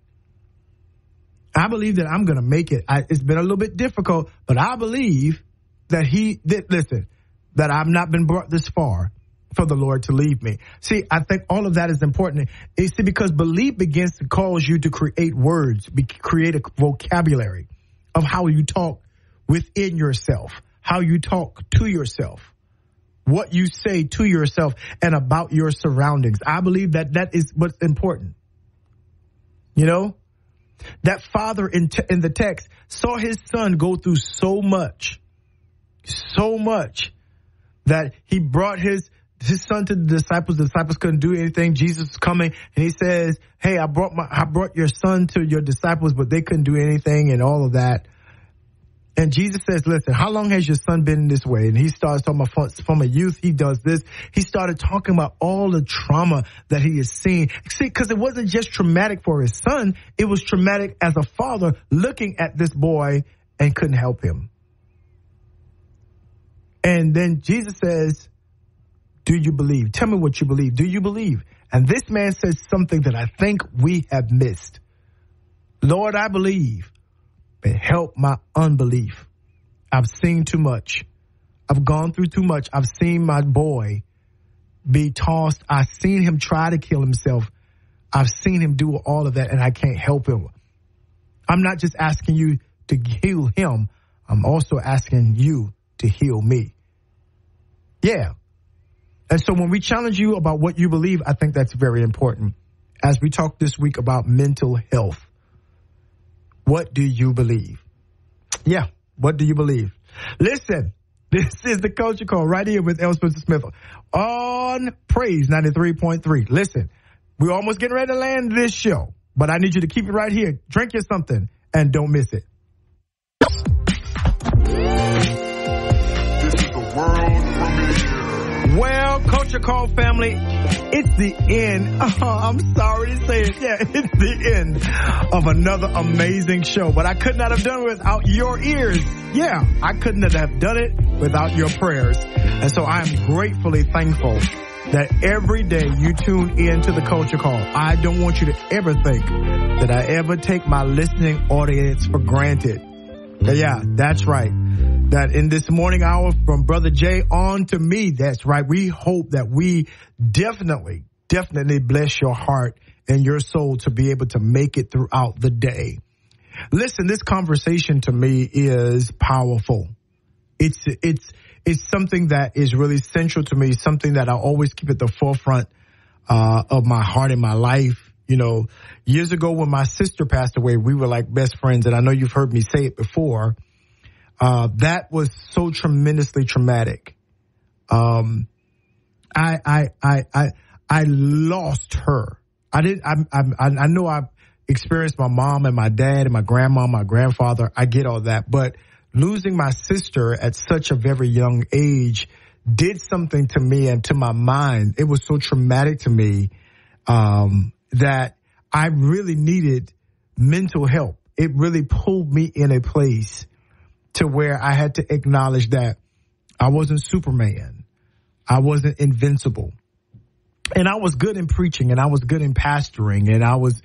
I believe that I'm going to make it. It's been a little bit difficult, but I believe that that I've not been brought this far for the Lord to leave me. See, I think all of that is important. Because belief begins to cause you to create words, create a vocabulary of how you talk within yourself, how you talk to yourself, what you say to yourself and about your surroundings. I believe that is what's important. You know? That father in the text saw his son go through so much that he brought his son to the disciples. The disciples couldn't do anything. Jesus was coming and he says, hey, I brought your son to your disciples, but they couldn't do anything and all of that. And Jesus says, listen, how long has your son been this way? And he starts talking about from a youth, he does this. He started talking about all the trauma that he has seen. See, because it wasn't just traumatic for his son. It was traumatic as a father looking at this boy and couldn't help him. And then Jesus says, do you believe? Tell me what you believe. Do you believe? And this man says something that I think we have missed. Lord, I believe. But help my unbelief. I've seen too much. I've gone through too much. I've seen my boy be tossed. I've seen him try to kill himself. I've seen him do all of that, and I can't help him. I'm not just asking you to heal him. I'm also asking you to heal me. Yeah. And so when we challenge you about what you believe, I think that's very important. As we talk this week about mental health. What do you believe? Yeah, what do you believe? Listen, this is the Culture Call right here with L. Spencer Smith on Praise 93.3. Listen, we're almost getting ready to land this show, but I need you to keep it right here. Drink you something and don't miss it. This is the world premiere. Well, Culture Call family, it's the end. I'm sorry to say it. Yeah, it's the end of another amazing show. But I could not have done it without your ears. Yeah, I couldn't have done it without your prayers. And so I am gratefully thankful that every day you tune in to the Culture Call. I don't want you to ever think that I ever take my listening audience for granted. Yeah, that's right. That in this morning hour from Brother Jay on to me, that's right. We hope that we definitely bless your heart and your soul to be able to make it throughout the day. Listen, this conversation to me is powerful. It's something that is really central to me, something that I always keep at the forefront of my heart and my life. You know, years ago when my sister passed away, we were like best friends, and I know you've heard me say it before. That was so tremendously traumatic. I lost her. I know I've experienced my mom and my dad and my grandma, my grandfather. I get all that, but losing my sister at such a very young age did something to me and to my mind. It was so traumatic to me, that I really needed mental help. It really pulled me in a place to where I had to acknowledge that I wasn't Superman. I wasn't invincible. And I was good in preaching, and I was good in pastoring, and I was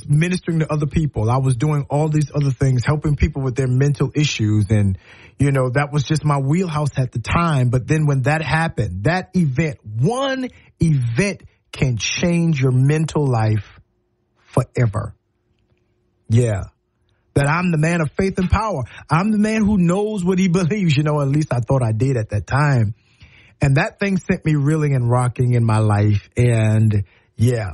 ministering to other people. I was doing all these other things, helping people with their mental issues. And, you know, that was just my wheelhouse at the time. But then when that happened, that event, one event can change your mental life forever. Yeah. that I'm the man of faith and power. I'm the man who knows what he believes. At least I thought I did at that time. And that thing sent me reeling and rocking in my life. And yeah.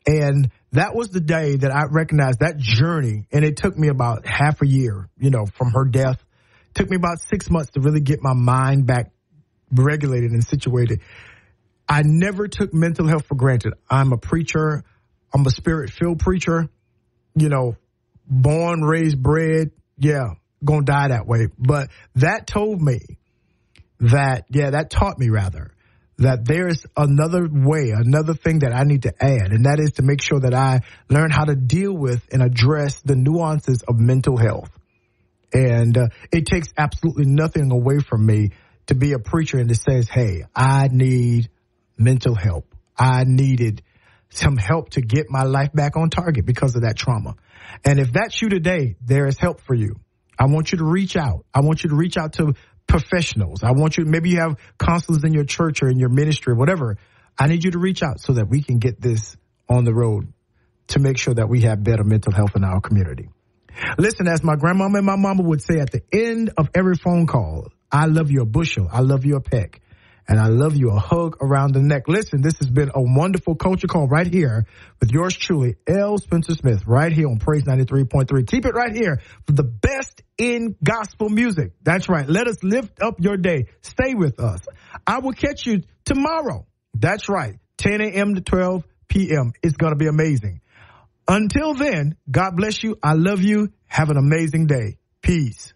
And that was the day that I recognized that journey. And it took me about half a year, from her death. It took me about 6 months to really get my mind back regulated and situated. I never took mental health for granted. I'm a preacher. I'm a spirit-filled preacher, born, raised, bred. Yeah, gonna die that way. But that taught me that there's another way, another thing that I need to add, and that is to make sure that I learn how to deal with and address the nuances of mental health. And it takes absolutely nothing away from me to be a preacher and to say, hey, I need mental help. I needed some help to get my life back on target because of that trauma. And if that's you today, there is help for you. I want you to reach out. I want you to reach out to professionals. I want you, maybe you have counselors in your church or in your ministry or whatever. I need you to reach out so that we can get this on the road to make sure that we have better mental health in our community. Listen, as my grandmama and my mama would say at the end of every phone call, I love you a bushel. I love you a peck. And I love you a hug around the neck. Listen, this has been a wonderful Culture Call right here with yours truly, L. Spencer Smith, right here on Praise 93.3. Keep it right here for the best in gospel music. That's right. Let us lift up your day. Stay with us. I will catch you tomorrow. That's right. 10 a.m. to 12 p.m. It's going to be amazing. Until then, God bless you. I love you. Have an amazing day. Peace.